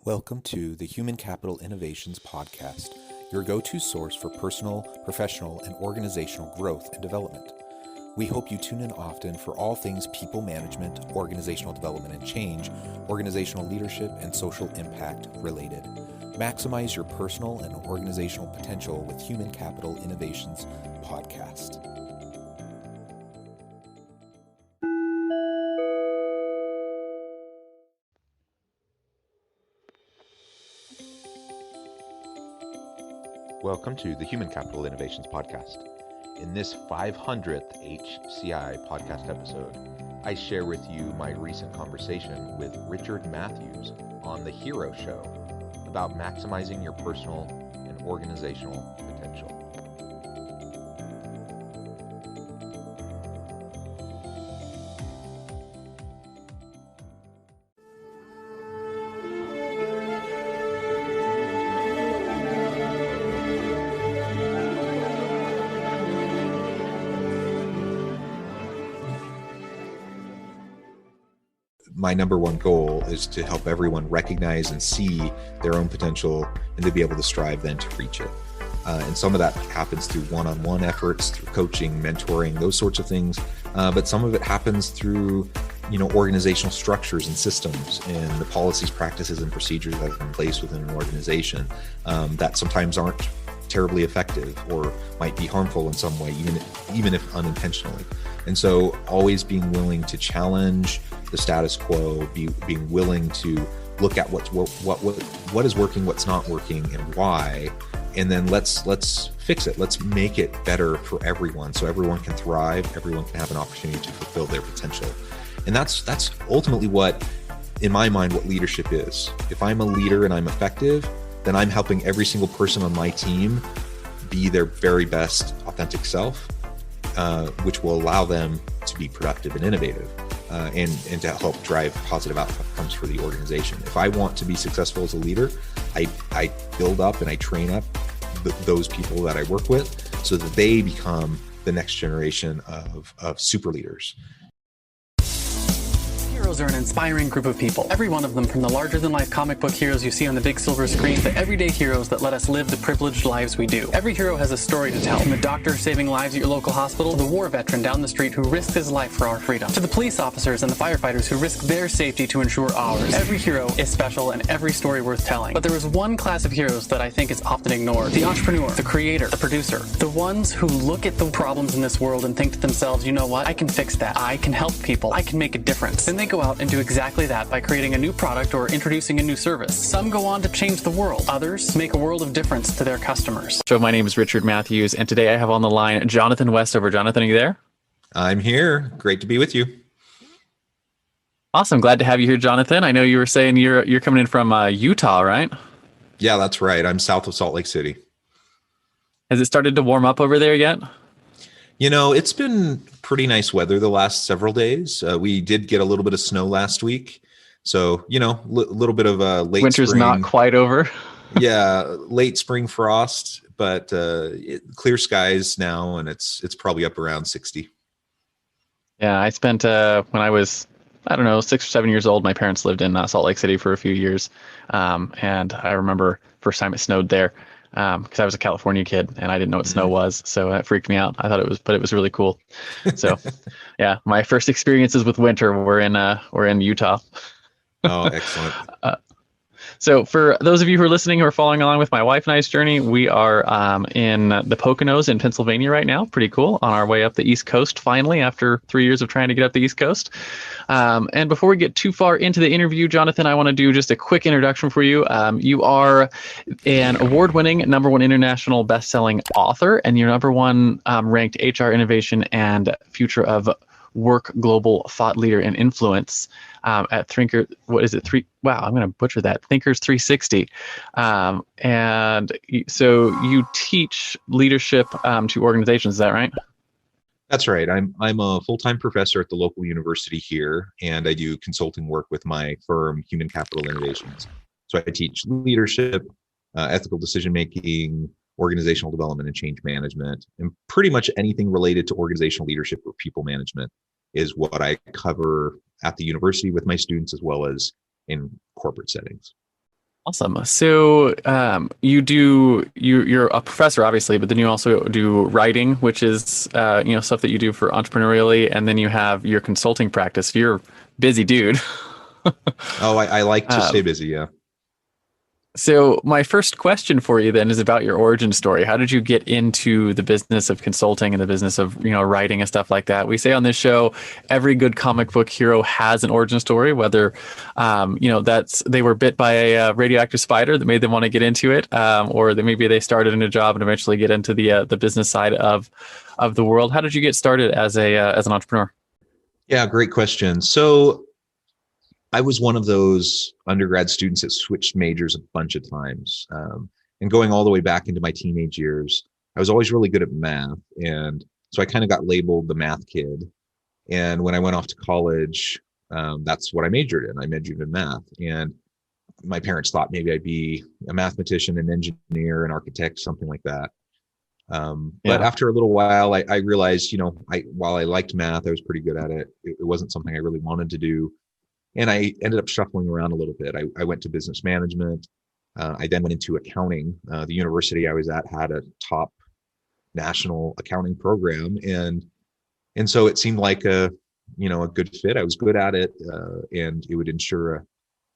Welcome to the Human Capital Innovations Podcast, your go-to source for personal, professional, and organizational growth and development. We hope you tune in often for all things people management, organizational development and change, organizational leadership, and social impact related. Maximize your personal and organizational potential with Human Capital Innovations Podcast. Welcome to the Human Capital Innovations Podcast. In this 500th HCI podcast episode, I share with you my recent conversation with Richard Matthews on The Hero Show about maximizing your personal and organizational potential. My number one goal is to help everyone recognize and see their own potential and to be able to strive then to reach it. And some of that happens through one-on-one efforts, through coaching, mentoring, those sorts of things. But some of it happens through, organizational structures and systems and the policies, practices, and procedures that are in place within an organization that sometimes aren't terribly effective or might be harmful in some way, even if unintentionally. And so always being willing to challenge the status quo, being willing to look at what is working, what's not working, and why, and then let's fix it. Let's make it better for everyone, so everyone can thrive, everyone can have an opportunity to fulfill their potential. And that's ultimately what, in my mind, what leadership is. If I'm a leader and I'm effective, then I'm helping every single person on my team be their very best authentic self, which will allow them to be productive and innovative. And to help drive positive outcomes for the organization. If I want to be successful as a leader, I build up and I train up those people that I work with so that they become the next generation of super leaders. Heroes are an inspiring group of people. Every one of them, from the larger-than-life comic book heroes you see on the big silver screen to everyday heroes that let us live the privileged lives we do. Every hero has a story to tell, from the doctor saving lives at your local hospital to the war veteran down the street who risked his life for our freedom, to the police officers and the firefighters who risk their safety to ensure ours. Every hero is special and every story worth telling. But there is one class of heroes that I think is often ignored: the entrepreneur, the creator, the producer, the ones who look at the problems in this world and think to themselves, you know what, I can fix that. I can help people. I can make a difference. Then they go out and do exactly that by creating a new product or introducing a new service. Some go on to change the world. Others make a world of difference to their customers. So my name is Richard Matthews, and today I have on the line Jonathan Westover. Jonathan, are you there? I'm here. Great to be with you. Awesome. Glad to have you here, Jonathan. I know you were saying you're coming in from Utah, right? Yeah, that's right. I'm south of Salt Lake City. Has it started to warm up over there yet? It's been pretty nice weather the last several days. We did get a little bit of snow last week. So, little bit of a late Winter's spring. not quite over. Yeah, late spring frost, but clear skies now, and it's probably up around 60. Yeah, I spent, when I was, 6 or 7 years old, my parents lived in Salt Lake City for a few years. And I remember first time it snowed there. Because I was a California kid and I didn't know what snow was, so that freaked me out. I thought it was really cool. So, yeah, my first experiences with winter were in Utah. Oh, excellent. So for those of you who are listening who are following along with my wife and I's journey, we are in the Poconos in Pennsylvania right now. Pretty cool. On our way up the East Coast, finally, after 3 years of trying to get up the East Coast. And before we get too far into the interview, Jonathan, I want to do just a quick introduction for you. You are an award-winning #1 international best-selling author, and you're #1 ranked HR innovation and future of work global thought leader and influence at Thinkers. What is it? Wow, I'm going to butcher that. Thinkers 360. And so you teach leadership to organizations. Is that right? That's right. I'm a full-time professor at the local university here, and I do consulting work with my firm, Human Capital Innovations. So I teach leadership, ethical decision-making, organizational development and change management, and pretty much anything related to organizational leadership or people management is what I cover at the university with my students as well as in corporate settings. Awesome. So you're a professor, obviously, but then you also do writing, which is stuff that you do for entrepreneurially, and then you have your consulting practice. You're a busy dude. Oh, I like to stay Um, busy. Yeah. So my first question for you then is about your origin story. How did you get into the business of consulting and the business of, writing and stuff like that? We say on this show, every good comic book hero has an origin story, whether, that's they were bit by a radioactive spider that made them want to get into it, or that maybe they started in a job and eventually get into the business side of the world. How did you get started as an entrepreneur? Yeah, great question. So I was one of those undergrad students that switched majors a bunch of times. And going all the way back into my teenage years, I was always really good at math. And so I kind of got labeled the math kid. And when I went off to college, that's what I majored in. I majored in math. And my parents thought maybe I'd be a mathematician, an engineer, an architect, something like that. But Yeah. after a little while, I realized, while I liked math, I was pretty good at it. It wasn't something I really wanted to do. And I ended up shuffling around a little bit. I went to business management. I then went into accounting. The university I was at had a top national accounting program, and so it seemed like a good fit. I was good at it, and it would ensure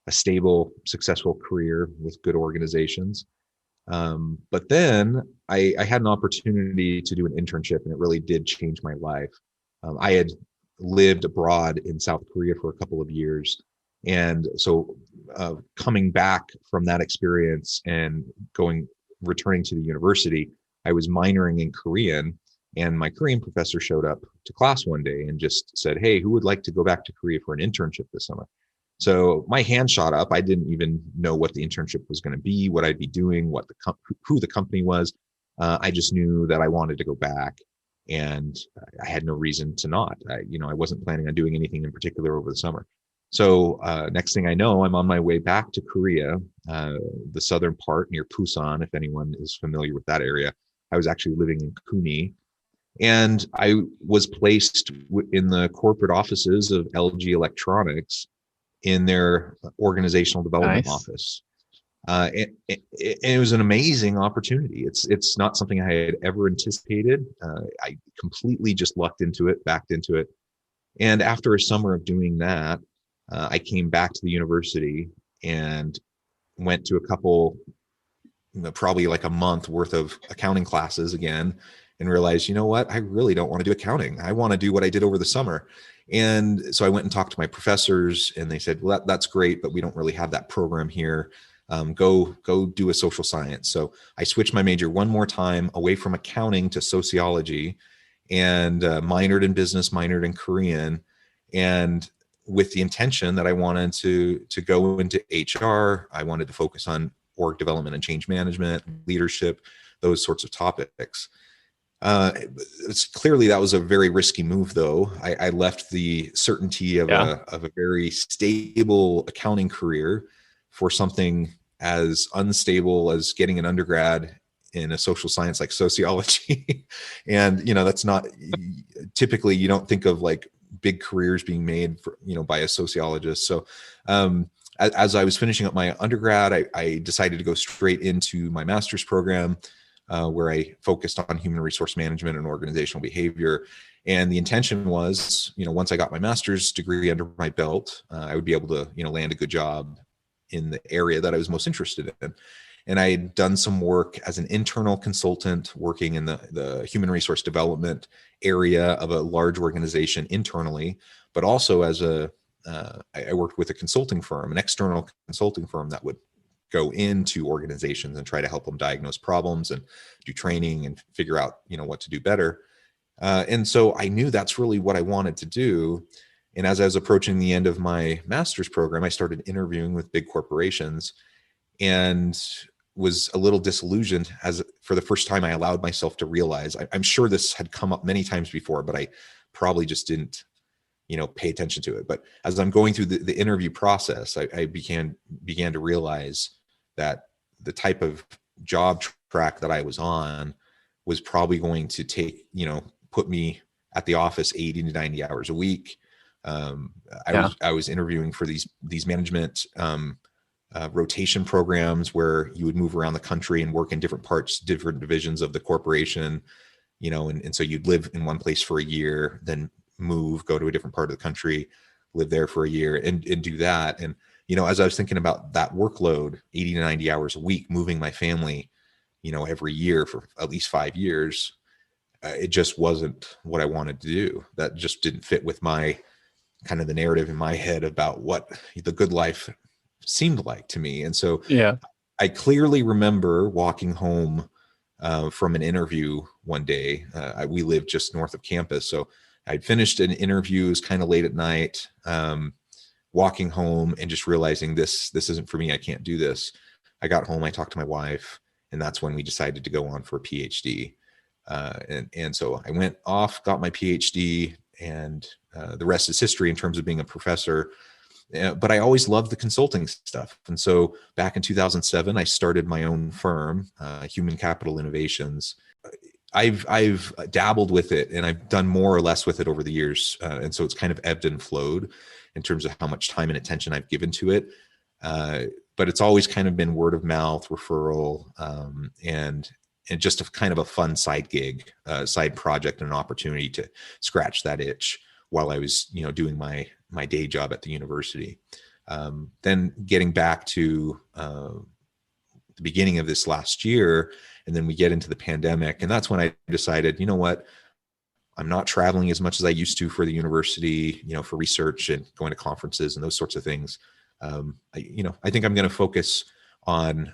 a stable, successful career with good organizations. But then I had an opportunity to do an internship, and it really did change my life. I had lived abroad in South Korea for a couple of years. And so coming back from that experience and returning to the university, I was minoring in Korean. And my Korean professor showed up to class one day and just said, "Hey, who would like to go back to Korea for an internship this summer?" So my hand shot up. I didn't even know what the internship was going to be, what I'd be doing, who the company was. I just knew that I wanted to go back, and I had no reason to not. I wasn't planning on doing anything in particular over the summer. So next thing I know, I'm on my way back to Korea, the southern part near Busan, if anyone is familiar with that area. I was actually living in Kuni, and I was placed in the corporate offices of LG Electronics in their organizational development Nice. office. It was an amazing opportunity. It's not something I had ever anticipated. I completely just lucked into it, backed into it. And after a summer of doing that, I came back to the university and went to a couple, probably like a month worth of accounting classes again, and realized, you know what, I really don't want to do accounting. I want to do what I did over the summer. And so I went and talked to my professors, and they said, well, that's great, but we don't really have that program here. Go do a social science. So I switched my major one more time away from accounting to sociology, and minored in business, minored in Korean, and with the intention that I wanted to go into HR. I wanted to focus on org development and change management, leadership, those sorts of topics. It's clearly that was a very risky move, though. I left the certainty of Yeah. a very stable accounting career for something as unstable as getting an undergrad in a social science like sociology. And that's not typically, you don't think of like big careers being made for, by a sociologist. So as I was finishing up my undergrad, I decided to go straight into my master's program, where I focused on human resource management and organizational behavior. And the intention was, once I got my master's degree under my belt, I would be able to, land a good job in the area that I was most interested in. And I had done some work as an internal consultant working in the human resource development area of a large organization internally, but also I worked with a consulting firm, an external consulting firm that would go into organizations and try to help them diagnose problems and do training and figure out, what to do better. And so I knew that's really what I wanted to do. And as I was approaching the end of my master's program, I started interviewing with big corporations and was a little disillusioned as for the first time I allowed myself to realize, I'm sure this had come up many times before, but I probably just didn't, pay attention to it. But as I'm going through the interview process, I began to realize that the type of job track that I was on was probably going to put me at the office 80 to 90 hours a week. I Yeah. was interviewing for these management rotation programs where you would move around the country and work in different parts, different divisions of the corporation, and so you'd live in one place for a year, then move, go to a different part of the country, live there for a year and do that. And, as I was thinking about that workload, 80 to 90 hours a week, moving my family, every year for at least 5 years, it just wasn't what I wanted to do. That just didn't fit with my kind of the narrative in my head about what the good life seemed like to me. And so Yeah. I clearly remember walking home from an interview one day. We lived just north of campus. So I'd finished an interview. It was kind of late at night, walking home and just realizing this isn't for me. I can't do this. I got home, I talked to my wife, and that's when we decided to go on for a PhD. And so I went off, got my PhD, and the rest is history in terms of being a professor. But I always loved the consulting stuff. And so back in 2007, I started my own firm, Human Capital Innovations. I've dabbled with it, and I've done more or less with it over the years. And so it's kind of ebbed and flowed in terms of how much time and attention I've given to it. But it's always kind of been word of mouth, referral, and just a kind of a fun side gig, side project, and an opportunity to scratch that itch while I was, doing my day job at the university. Then getting back to the beginning of this last year, and then we get into the pandemic, and that's when I decided, you know what, I'm not traveling as much as I used to for the university, for research and going to conferences and those sorts of things. I think I'm going to focus on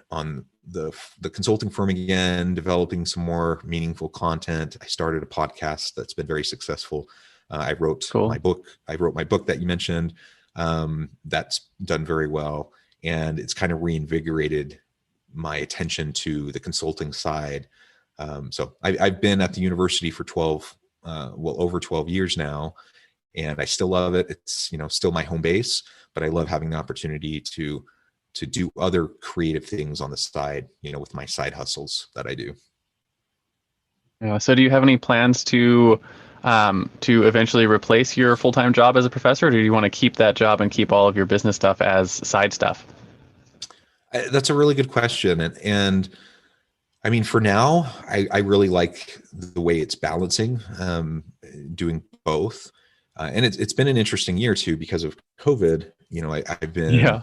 the consulting firm again, developing some more meaningful content. I started a podcast that's been very successful. I wrote my book. I wrote my book that you mentioned. That's done very well, and it's kind of reinvigorated my attention to the consulting side. So I've been at the university for over 12 years now, and I still love it. It's still my home base, but I love having the opportunity to do other creative things on the side, with my side hustles that I do. Yeah. So do you have any plans to eventually replace your full-time job as a professor, or do you want to keep that job and keep all of your business stuff as side stuff? That's a really good question. And I mean, for now, I really like the way it's balancing, doing both. And it's been an interesting year too, because of COVID. I've been,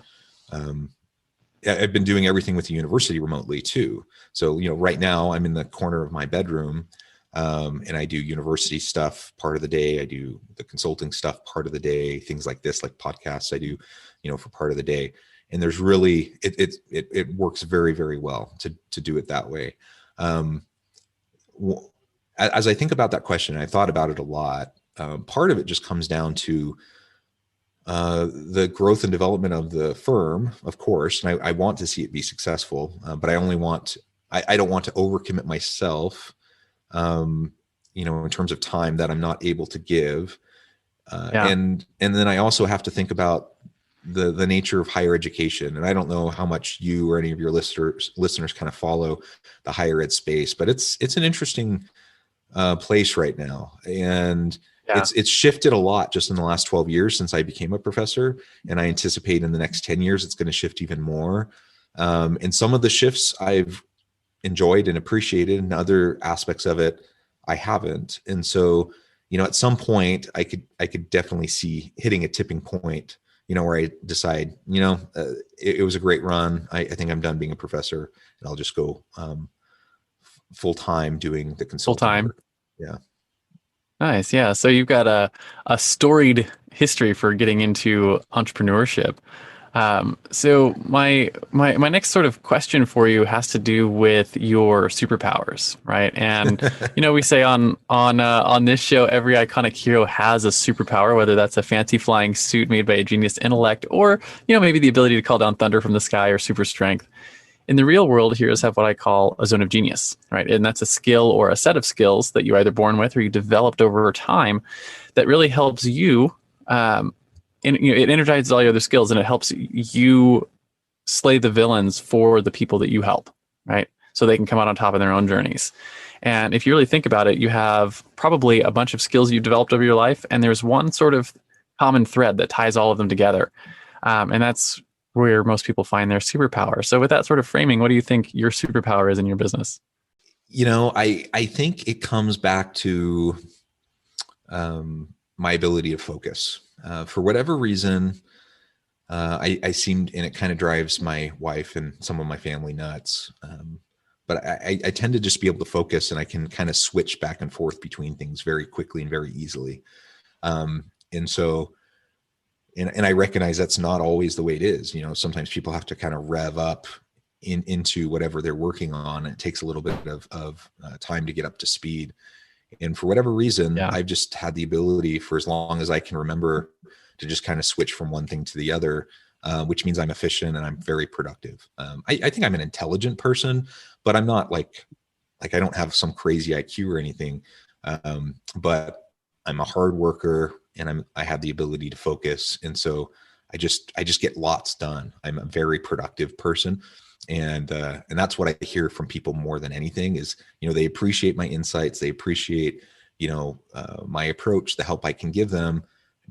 I've been doing everything with the university remotely too. So, right now I'm in the corner of my bedroom, and I do university stuff part of the day. I do the consulting stuff part of the day, things like this, like podcasts I do, for part of the day. And there's really, it works very, very well to do it that way. As I think about that question, I thought about it a lot. Part of it just comes down to the growth and development of the firm, of course, and I want to see it be successful, but I don't want to overcommit myself, in terms of time that I'm not able to give. And then I also have to think about the nature of higher education. And I don't know how much you or any of your listeners kind of follow the higher ed space, but it's an interesting place right now. And it's shifted a lot just in the last 12 years since I became a professor. And I anticipate in the next 10 years, it's going to shift even more. And some of the shifts I've enjoyed and appreciated, and other aspects of it I haven't. And so, at some point I could definitely see hitting a tipping point, where I decide, it was a great run. I think I'm done being a professor, and I'll just go full-time doing the consulting. Full-time. Work. Yeah. Nice. Yeah. So you've got a storied history for getting into entrepreneurship. So my next sort of question for you has to do with your superpowers, right? And we say on this show, every iconic hero has a superpower, whether that's a fancy flying suit made by a genius intellect, or maybe the ability to call down thunder from the sky, or super strength. In the real world, heroes have what I call a zone of genius, right? And that's a skill or a set of skills that you're either born with or you developed over time that really helps you. It energizes all your other skills, and it helps you slay the villains for the people that you help, right? So they can come out on top of their own journeys. And if you really think about it, you have probably a bunch of skills you've developed over your life, and there's one sort of common thread that ties all of them together. And that's where most people find their superpower. So with that sort of framing, what do you think your superpower is in your business? I think it comes back to my ability to focus. For whatever reason, I seem, and it kind of drives my wife and some of my family nuts. But I tend to just be able to focus, and I can kind of switch back and forth between things very quickly and very easily. And so, and I recognize that's not always the way it is. Sometimes people have to kind of rev up into whatever they're working on. It takes a little bit of time to get up to speed. And for whatever reason, Yeah. I've just had the ability for as long as I can remember to just kind of switch from one thing to the other, which means I'm efficient and I'm very productive. I think I'm an intelligent person, but I'm not like I don't have some crazy IQ or anything. But I'm a hard worker, and I have the ability to focus. And so I just get lots done. I'm a very productive person. And that's what I hear from people more than anything is, they appreciate my insights. They appreciate, my approach, the help I can give them,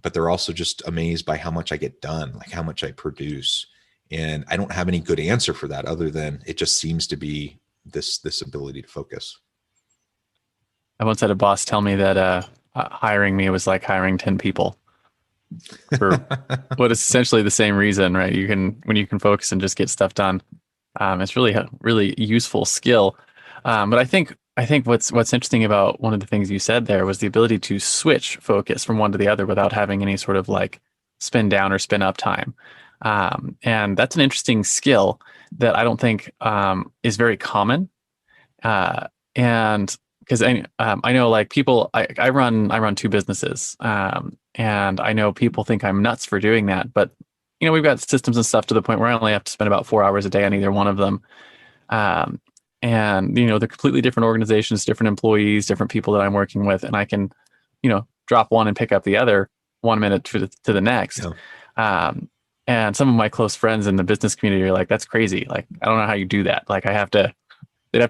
but they're also just amazed by how much I get done, like how much I produce. And I don't have any good answer for that other than it just seems to be this ability to focus. I once had a boss tell me that hiring me was like hiring 10 people for what is essentially the same reason, right? When you can focus and just get stuff done. It's really a really useful skill. But I think what's interesting about one of the things you said there was the ability to switch focus from one to the other without having any sort of like spin down or spin up time. And that's an interesting skill that I don't think is very common. And because I know like people, I run two businesses, and I know people think I'm nuts for doing that, but we've got systems and stuff to the point where I only have to spend about 4 hours a day on either one of them. And they're completely different organizations, different employees, different people that I'm working with, and I can, drop one and pick up the other 1 minute to the next. Yeah. And some of my close friends in the business community are like, "That's crazy. Like, I don't know how you do that. Like, they'd have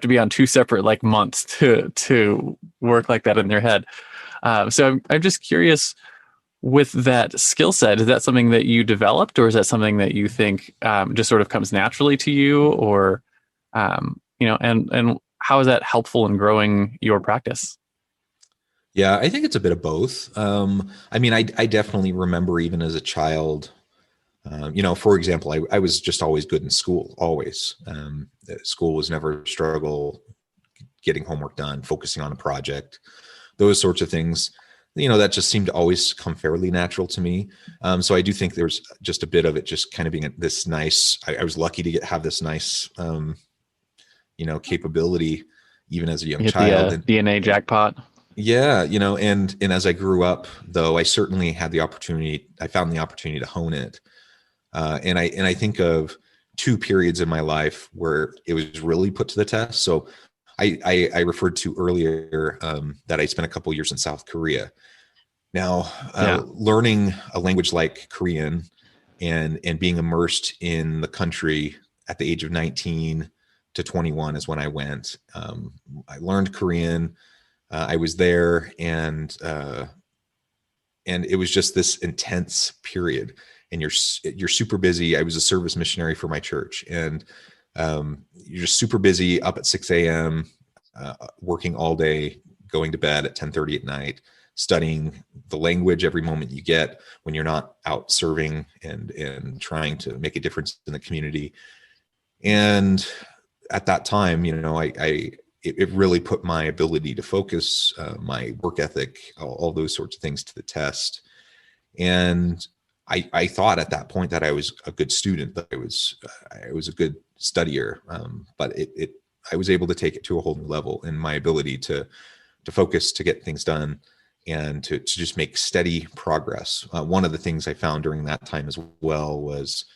to be on two separate like months to work like that in their head." So I'm just curious, with that skill set, is that something that you developed, or is that something that you think just sort of comes naturally to you, or and how is that helpful in growing your practice? Yeah, I think it's a bit of both. I definitely remember even as a child, for example, I was just always good in school, always. School was never a struggle, getting homework done, focusing on a project, those sorts of things. That just seemed to always come fairly natural to me. So I do think there's just a bit of it just kind of being this nice, I was lucky to have this nice, capability even as a young child. The DNA jackpot. Yeah. And as I grew up though, I certainly had I found the opportunity to hone it. And I think of two periods in my life where it was really put to the test. So I referred to earlier that I spent a couple years in South Korea. Now, learning a language like Korean and being immersed in the country at the age of 19 to 21 is when I went. I learned Korean. I was there, and it was just this intense period. And you're super busy. I was a service missionary for my church, and you're just super busy, up at 6 a.m., working all day, going to bed at 10:30 at night, studying the language every moment you get when you're not out serving and trying to make a difference in the community. And at that time, it really put my ability to focus, my work ethic, all those sorts of things to the test. And I thought at that point that I was a good student, that I was a good studier, but I was able to take it to a whole new level in my ability to focus, to get things done, and to just make steady progress. One of the things I found during that time as well was,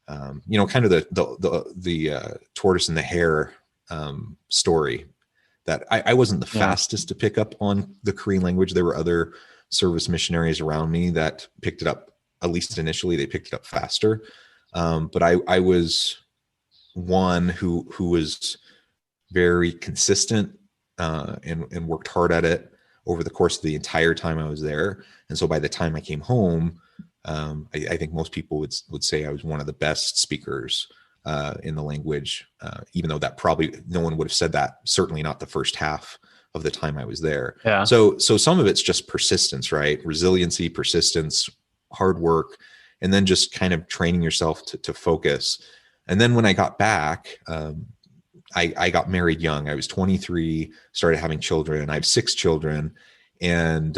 kind of the tortoise and the hare story, that I wasn't the fastest to pick up on the Korean language. There were other service missionaries around me that picked it up. At least initially, they picked it up faster. But I was one who was very consistent and worked hard at it over the course of the entire time I was there. And so by the time I came home, I think most people would say I was one of the best speakers in the language, even though that probably no one would have said that, certainly not the first half of the time I was there. Yeah. So some of it's just persistence, right? Resiliency, persistence, hard work, and then just kind of training yourself to focus. And then when I got back, I got married young. I was 23, started having children. I have 6 children. And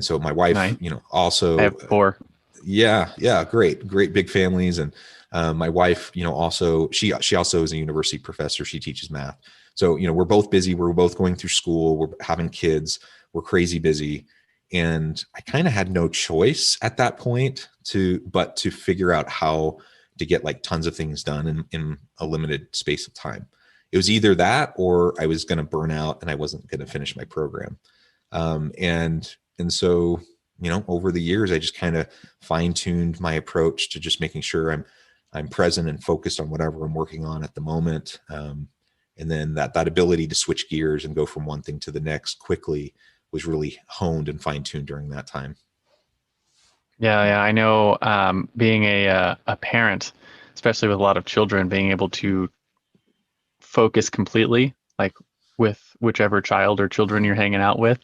so my wife, Nice. Also, I have 4. Yeah. Great big families. And my wife, also, she also is a university professor. She teaches math. So, we're both busy. We're both going through school. We're having kids. We're crazy busy. And I kind of had no choice at that point but to figure out how to get like tons of things done in a limited space of time. It was either that or I was going to burn out and I wasn't going to finish my program. And so, over the years, I just kind of fine-tuned my approach to just making sure I'm present and focused on whatever I'm working on at the moment. And then that ability to switch gears and go from one thing to the next quickly was really honed and fine-tuned during that time. Yeah. I know, being a parent, especially with a lot of children, being able to focus completely, like with whichever child or children you're hanging out with,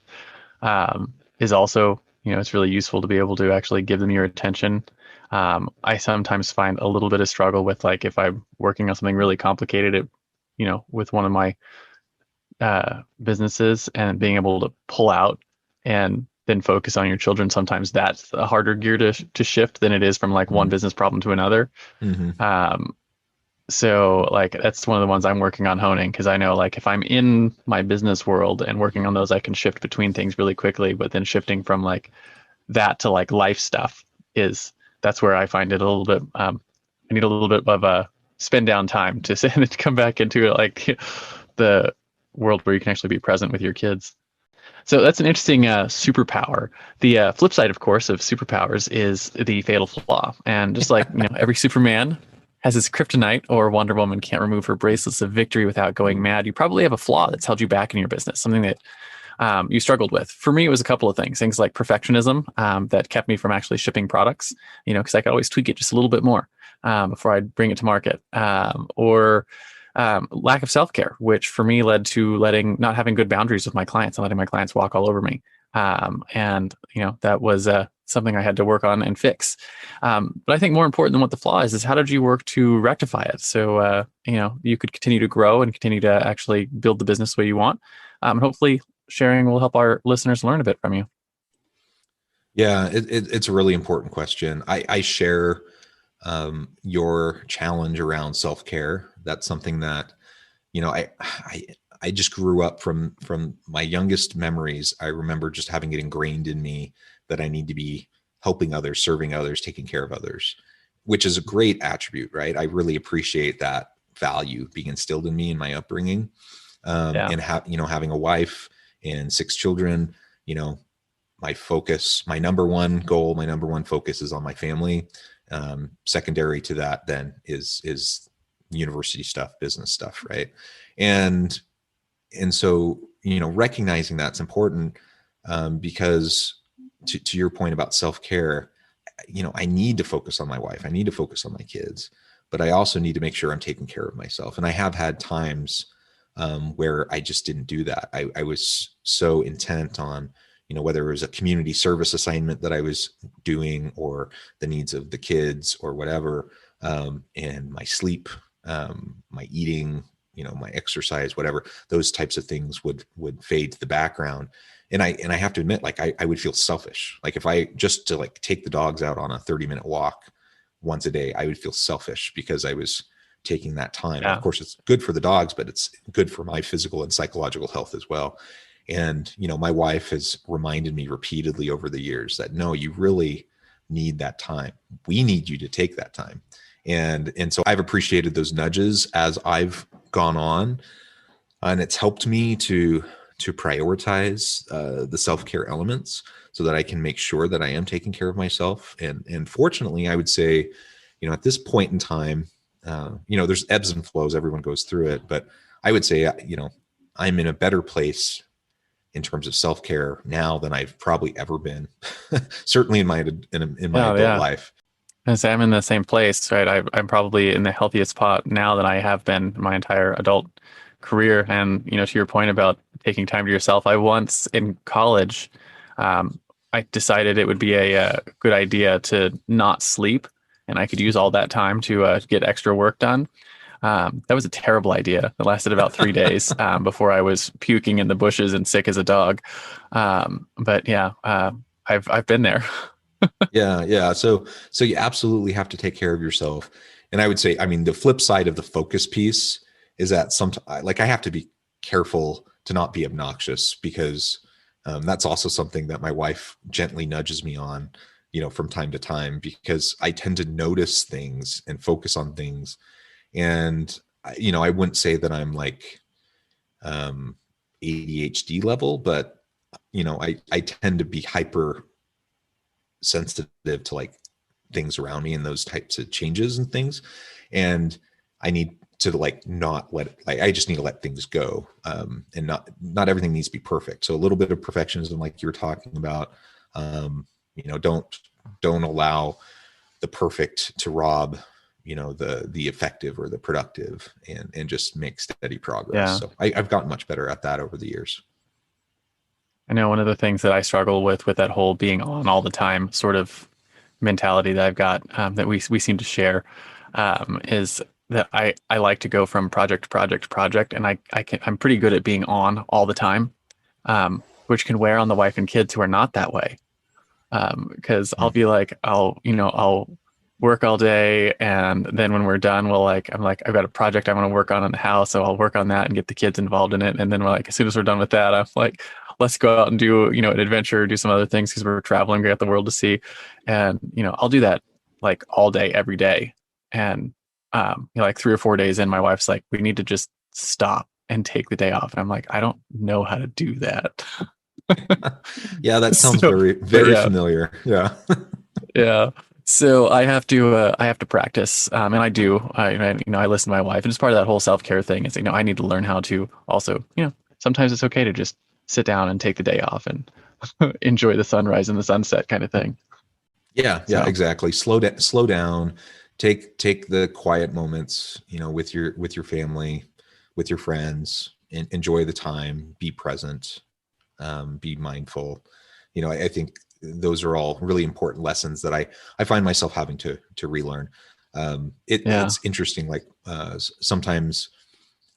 is also, it's really useful to be able to actually give them your attention. I sometimes find a little bit of struggle with, like, if I'm working on something really complicated, with one of my businesses, and being able to pull out and then focus on your children. Sometimes that's a harder gear to shift than it is from like one business problem to another. Mm-hmm. So like that's one of the ones I'm working on honing, because I know, like, if I'm in my business world and working on those, I can shift between things really quickly. But then shifting from like that to like life stuff, that's where I find it a little bit. I need a little bit of a spend down time to come back into like the world where you can actually be present with your kids. So that's an interesting superpower. The flip side, of course, of superpowers is the fatal flaw. And just like every Superman has his kryptonite, or Wonder Woman can't remove her bracelets of victory without going mad, you probably have a flaw that's held you back in your business, something that you struggled with. For me, it was a couple of things like perfectionism, that kept me from actually shipping products, because I could always tweak it just a little bit more before I'd bring it to market, or lack of self-care, which for me led to not having good boundaries with my clients and letting my clients walk all over me. And that was something I had to work on and fix. But I think more important than what the flaw is how did you work to rectify it? So, you could continue to grow and continue to actually build the business the way you want. And hopefully sharing will help our listeners learn a bit from you. Yeah, it's a really important question. I share your challenge around self-care. That's something that, I just grew up from my youngest memories. I remember just having it ingrained in me that I need to be helping others, serving others, taking care of others, which is a great attribute, right? I really appreciate that value being instilled in me in my upbringing. And having a wife and 6 children, my focus, my number one goal, my number one focus is on my family. Secondary to that then is university stuff, business stuff, right? And so, recognizing that's important, because to your point about self-care, I need to focus on my wife. I need to focus on my kids, but I also need to make sure I'm taking care of myself. And I have had times where I just didn't do that. I was so intent on, whether it was a community service assignment that I was doing or the needs of the kids or whatever, and my sleep, my eating, my exercise, whatever, those types of things would fade to the background. And I have to admit, like, I would feel selfish. Like if I just to like take the dogs out on a 30-minute walk once a day, I would feel selfish because I was taking that time. Yeah. Of course, it's good for the dogs, but it's good for my physical and psychological health as well. And, my wife has reminded me repeatedly over the years that, no, you really need that time. We need you to take that time. And so I've appreciated those nudges as I've gone on, and it's helped me to prioritize the self-care elements so that I can make sure that I am taking care of myself. And fortunately, I would say, at this point in time, there's ebbs and flows. Everyone goes through it, but I would say, I'm in a better place in terms of self-care now than I've probably ever been, certainly in my Oh, adult yeah. life. And so I'm in the same place, right? I'm probably in the healthiest spot now than I have been my entire adult career. And, to your point about taking time to yourself, I once in college, um, I decided it would be a good idea to not sleep, and I could use all that time to get extra work done. That was a terrible idea. It lasted about 3 days before I was puking in the bushes and sick as a dog. But yeah, I've been there. Yeah. So you absolutely have to take care of yourself. And I would say, I mean, the flip side of the focus piece is that sometimes, like, I have to be careful to not be obnoxious, because that's also something that my wife gently nudges me on, from time to time, because I tend to notice things and focus on things. And, I wouldn't say that I'm like ADHD level, but, I tend to be hyper sensitive to like things around me and those types of changes and things. And I need to like not let it, like, I just need to let things go. And not everything needs to be perfect. So a little bit of perfectionism, like you were talking about, don't allow the perfect to rob, the effective or the productive, and just make steady progress. Yeah. So I've gotten much better at that over the years. I know one of the things that I struggle with that whole being on all the time sort of mentality that I've got, that we seem to share, is that I like to go from project to project to project, and I'm pretty good at being on all the time, which can wear on the wife and kids who are not that way. Because I'll be like, I'll work all day, and then when we're done, I'm like, I've got a project I want to work on in the house, so I'll work on that and get the kids involved in it. And then we're like, as soon as we're done with that, I'm like, let's go out and do, an adventure, do some other things, because we're traveling, we got the world to see. And, I'll do that like all day, every day. And, like 3 or 4 days in, my wife's like, we need to just stop and take the day off. And I'm like, I don't know how to do that. Yeah, that sounds So, very, but very yeah, familiar. Yeah. yeah. So I have to practice, and I do. I listen to my wife, and it's part of that whole self-care thing. Is, I need to learn how to also, sometimes it's okay to just sit down and take the day off and enjoy the sunrise and the sunset kind of thing. Yeah, So exactly. Slow down, take the quiet moments, with your family, with your friends, and enjoy the time, be present, be mindful. I think those are all really important lessons that I find myself having to relearn. yeah, It's interesting. Like, sometimes,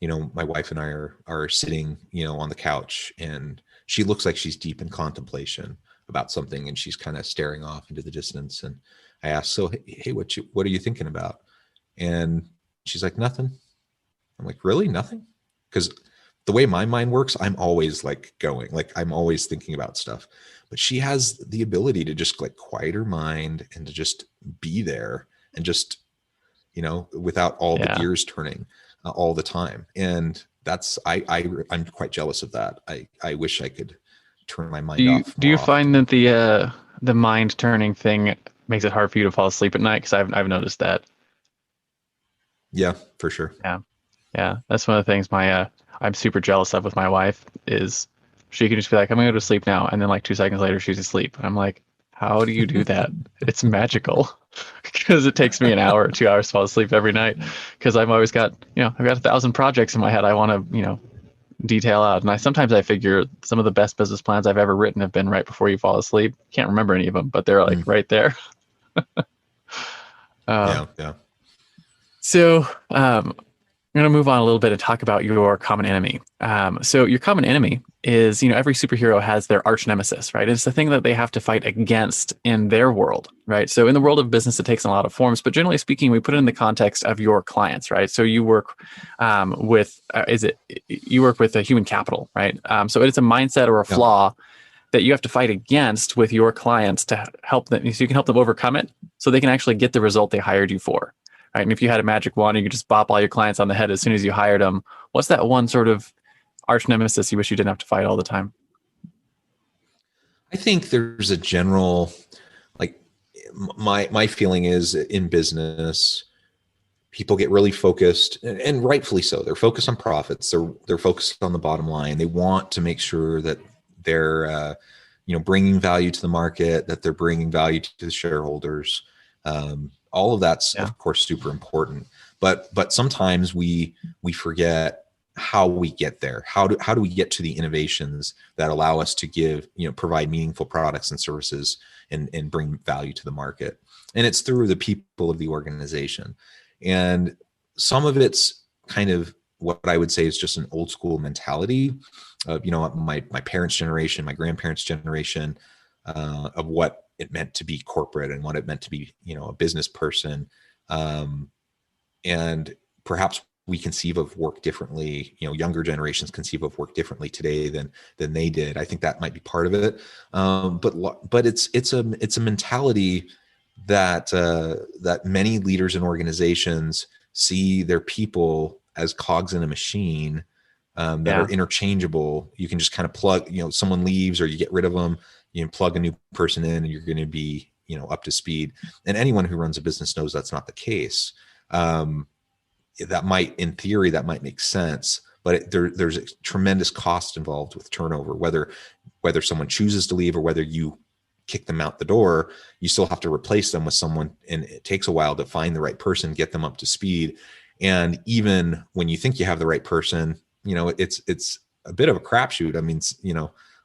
my wife and I are sitting, on the couch, and she looks like she's deep in contemplation about something, and she's kind of staring off into the distance. And I asked, so, hey, what are you thinking about? And she's like, nothing. I'm like, really? Nothing? Because the way my mind works, I'm always like going, like I'm always thinking about stuff. But she has the ability to just like quiet her mind and to just be there, and just, without all the yeah. gears turning all the time. And that's, I'm quite jealous of that. I wish I could turn my Do mind you off do you more find often. that the mind turning thing makes it hard for you to fall asleep at night? Because I've noticed that. Yeah, for sure. Yeah, yeah. That's one of the things I'm super jealous of with my wife is she can just be like, I'm gonna go to sleep now, and then like 2 seconds later she's asleep. And I'm like, how do you do that? It's magical. Because it takes me an hour or 2 hours to fall asleep every night. Because I've always got, I've got 1,000 projects in my head I want to, detail out. And sometimes I figure some of the best business plans I've ever written have been right before you fall asleep. Can't remember any of them, but they're like Mm, right there. Uh, yeah. so I'm going to move on a little bit and talk about your common enemy. So your common enemy is, every superhero has their arch nemesis, right? It's the thing that they have to fight against in their world, right? So in the world of business, it takes a lot of forms, but generally speaking, we put it in the context of your clients, right? So you work you work with a human capital, right? So it's a mindset or a Yeah. flaw that you have to fight against with your clients to help them, so you can help them overcome it, so they can actually get the result they hired you for. Right? And if you had a magic wand, you could just bop all your clients on the head as soon as you hired them. What's that one sort of arch nemesis you wish you didn't have to fight all the time? I think there's a general, like, my feeling is in business, people get really focused, and rightfully so. They're focused on profits. They're focused on the bottom line. They want to make sure that they're bringing value to the market, that they're bringing value to the shareholders. All of that's of course super important, but sometimes we forget how we get there. How do we get to the innovations that allow us to provide meaningful products and services and bring value to the market? And it's through the people of the organization. And some of it's kind of what I would say is just an old school mentality of, my parents' generation, my grandparents' generation, of what it meant to be corporate and what it meant to be, a business person. And perhaps we conceive of work differently. Younger generations conceive of work differently today than they did. I think that might be part of it. But it's a mentality that many leaders and organizations see their people as cogs in a machine that are interchangeable. You can just kind of plug, someone leaves or you get rid of them, you can plug a new person in and you're going to be, up to speed. And anyone who runs a business knows that's not the case. In theory, that might make sense, but there's a tremendous cost involved with turnover, whether someone chooses to leave or whether you kick them out the door, you still have to replace them with someone. And it takes a while to find the right person, get them up to speed. And even when you think you have the right person, it's a bit of a crapshoot. I mean,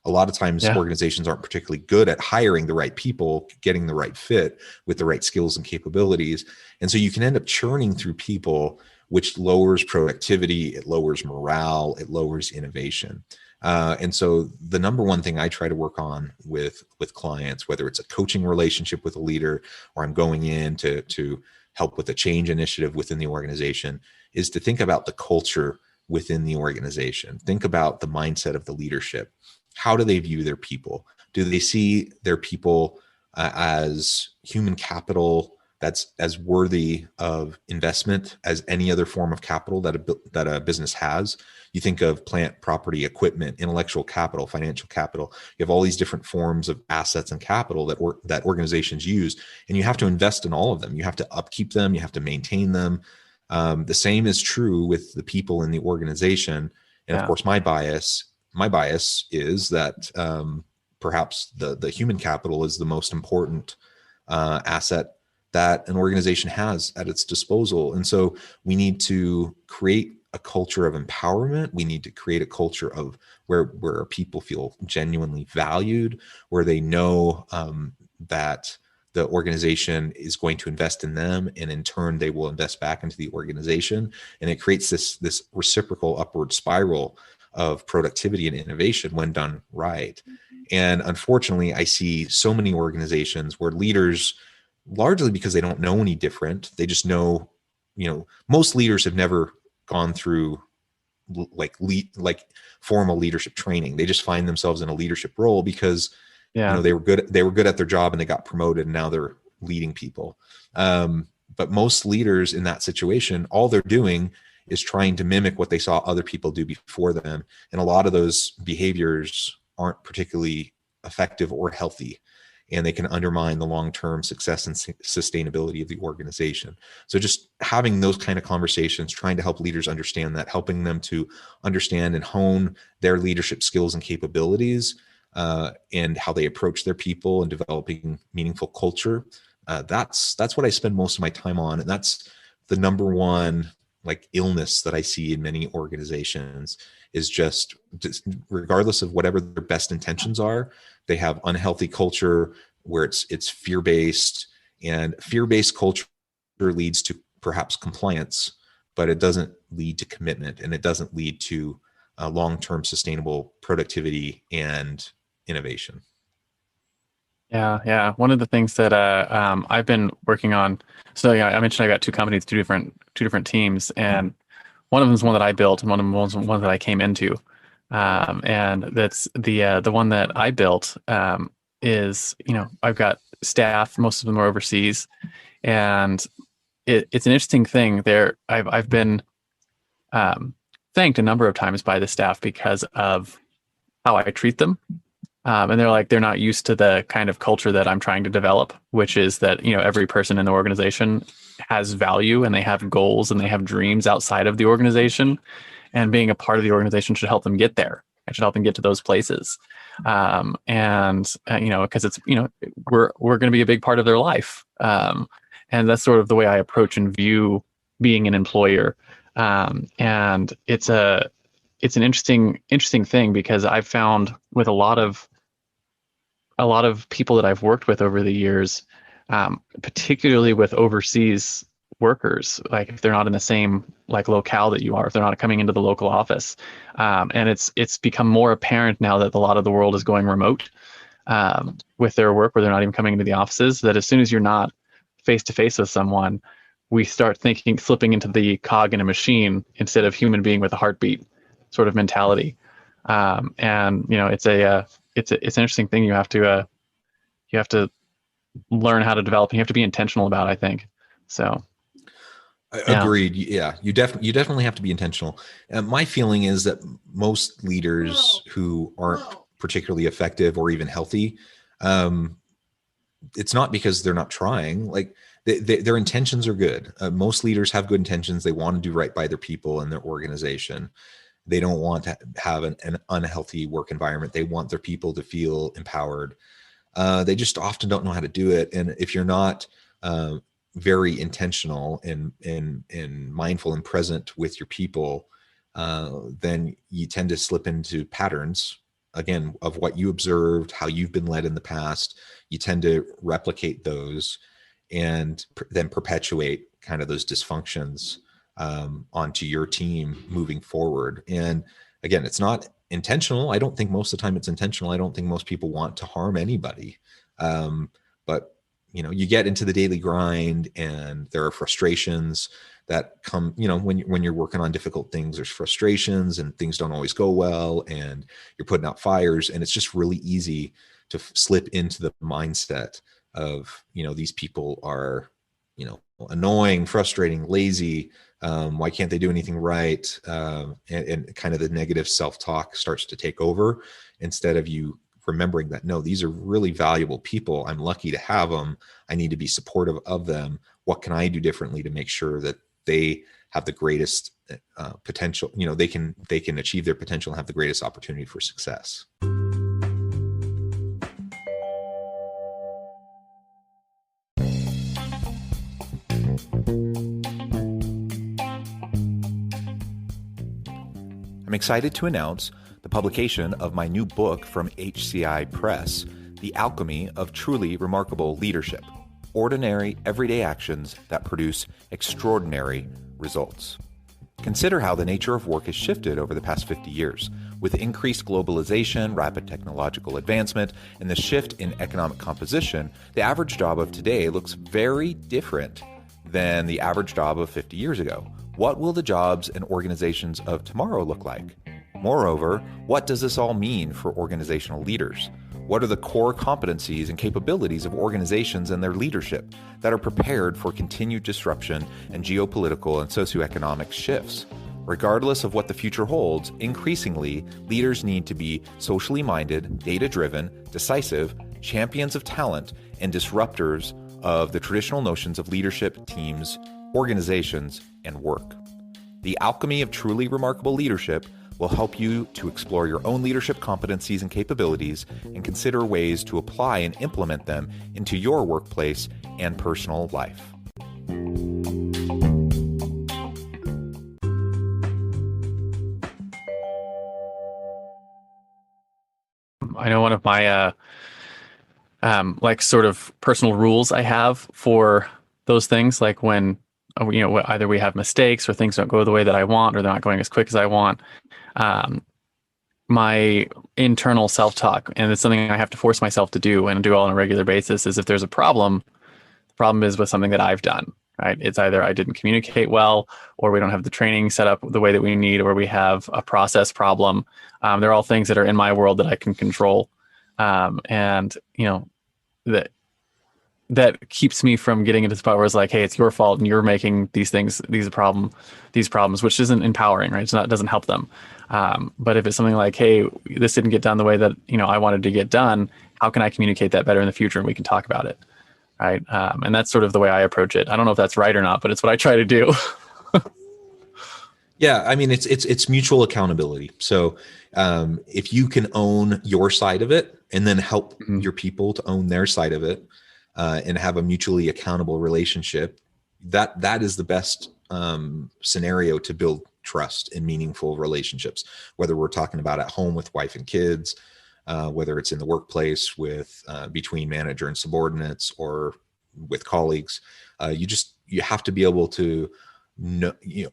a lot of times organizations aren't particularly good at hiring the right people, getting the right fit with the right skills and capabilities. And so you can end up churning through people, which lowers productivity, it lowers morale, it lowers innovation. And so the number one thing I try to work on with clients, whether it's a coaching relationship with a leader or I'm going in to help with a change initiative within the organization, is to think about the culture within the organization. Think about the mindset of the leadership. How do they view their people? Do they see their people as human capital that's as worthy of investment as any other form of capital that a business has? You think of plant, property, equipment, intellectual capital, financial capital. You have all these different forms of assets and capital that organizations use, and you have to invest in all of them. You have to upkeep them. You have to maintain them. The same is true with the people in the organization. And of course, my bias is that perhaps the human capital is the most important asset that an organization has at its disposal. And so we need to create a culture of empowerment. We need to create a culture of where people feel genuinely valued, where they know that the organization is going to invest in them, and in turn they will invest back into the organization. And it creates this reciprocal upward spiral of productivity and innovation when done right. And unfortunately, I see so many organizations where leaders, largely because they don't know any different, they just know, most leaders have never gone through like formal leadership training. They just find themselves in a leadership role because they were good at their job and they got promoted and now they're leading people. But most leaders in that situation, all they're doing is trying to mimic what they saw other people do before them. And a lot of those behaviors aren't particularly effective or healthy, and they can undermine the long-term success and sustainability of the organization. So just having those kind of conversations, trying to help leaders understand that, helping them to understand and hone their leadership skills and capabilities, and how they approach their people and developing meaningful culture. That's what I spend most of my time on. And that's the number one illness that I see in many organizations, is just regardless of whatever their best intentions are, they have unhealthy culture where it's fear-based, and fear-based culture leads to perhaps compliance, but it doesn't lead to commitment, and it doesn't lead to long-term sustainable productivity and innovation. Yeah. One of the things that I've been working on. So I mentioned I got two companies, two different teams, and one of them is one that I built, and one of them was one that I came into. And that's the one that I built is, I've got staff, most of them are overseas, and it's an interesting thing there. I've been thanked a number of times by the staff because of how I treat them. And they're not used to the kind of culture that I'm trying to develop, which is that, every person in the organization has value and they have goals and they have dreams outside of the organization, and being a part of the organization should help them get there. I should help them get to those places. Because it's, we're going to be a big part of their life. And that's sort of the way I approach and view being an employer. And it's an interesting thing, because I've found with a lot of people that I've worked with over the years, particularly with overseas workers, like if they're not in the same like locale that you are, if they're not coming into the local office, and it's become more apparent now that a lot of the world is going remote with their work, where they're not even coming into the offices, that as soon as you're not face to face with someone, we start flipping into the cog in a machine instead of human being with a heartbeat sort of mentality. And it's an interesting thing you have to learn how to develop, and you have to be intentional about, I think. So agreed. Yeah, you definitely have to be intentional. My feeling is that most leaders who aren't particularly effective or even healthy, it's not because they're not trying. Like their intentions are good. Most leaders have good intentions. They want to do right by their people and their organization. They don't want to have an unhealthy work environment. They want their people to feel empowered. They just often don't know how to do it. And if you're not very intentional and mindful and present with your people, then you tend to slip into patterns, again, of what you observed, how you've been led in the past. You tend to replicate those and then perpetuate kind of those dysfunctions onto your team moving forward. And again, it's not intentional. I don't think most of the time it's intentional. I don't think most people want to harm anybody. But you get into the daily grind, and there are frustrations that come, when you're working on difficult things, there's frustrations and things don't always go well, and you're putting out fires, and it's just really easy to slip into the mindset of, these people are, annoying, frustrating, lazy. Why can't they do anything right? And kind of the negative self-talk starts to take over, instead of you remembering that, no, these are really valuable people. I'm lucky to have them. I need to be supportive of them. What can I do differently to make sure that they have the greatest potential? They can achieve their potential and have the greatest opportunity for success. I'm excited to announce the publication of my new book from HCI Press, The Alchemy of Truly Remarkable Leadership: Ordinary, Everyday Actions That Produce Extraordinary Results. Consider how the nature of work has shifted over the past 50 years. With increased globalization, rapid technological advancement, and the shift in economic composition, the average job of today looks very different than the average job of 50 years ago. What will the jobs and organizations of tomorrow look like? Moreover, what does this all mean for organizational leaders? What are the core competencies and capabilities of organizations and their leadership that are prepared for continued disruption and geopolitical and socioeconomic shifts? Regardless of what the future holds, increasingly, leaders need to be socially minded, data-driven, decisive, champions of talent, and disruptors of the traditional notions of leadership, teams, organizations, and work. The Alchemy of Truly Remarkable Leadership will help you to explore your own leadership competencies and capabilities, and consider ways to apply and implement them into your workplace and personal life. I know one of my sort of personal rules I have for those things, like when either we have mistakes or things don't go the way that I want, or they're not going as quick as I want. My internal self-talk, and it's something I have to force myself to do and do all on a regular basis, is if there's a problem, the problem is with something that I've done, right? It's either I didn't communicate well, or we don't have the training set up the way that we need, or we have a process problem. They're all things that are in my world that I can control. And that keeps me from getting into the spot where it's like, hey, it's your fault and you're making these problems, which isn't empowering, right? It doesn't help them. But if it's something like, hey, this didn't get done the way that I wanted to get done, how can I communicate that better in the future, and we can talk about it, right? And that's sort of the way I approach it. I don't know if that's right or not, but it's what I try to do. Yeah, I mean it's mutual accountability. So if you can own your side of it and then help Mhm. your people to own their side of it, and have a mutually accountable relationship, that is the best scenario to build trust and meaningful relationships. Whether we're talking about at home with wife and kids, whether it's in the workplace with between manager and subordinates, or with colleagues, you have to be able to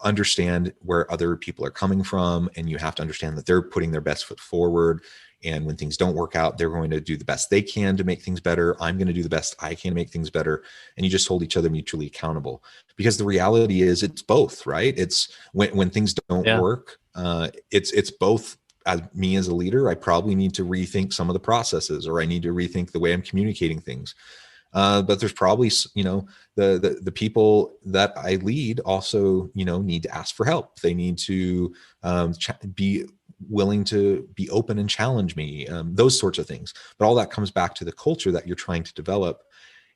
understand where other people are coming from, and you have to understand that they're putting their best foot forward. And when things don't work out, they're going to do the best they can to make things better. I'm going to do the best I can to make things better. And you just hold each other mutually accountable, because the reality is it's both, right? It's when things don't Yeah. work, it's both. As me as a leader, I probably need to rethink some of the processes, or I need to rethink the way I'm communicating things. But there's probably, the people that I lead also, need to ask for help. They need to be willing to be open and challenge me, those sorts of things. But all that comes back to the culture that you're trying to develop.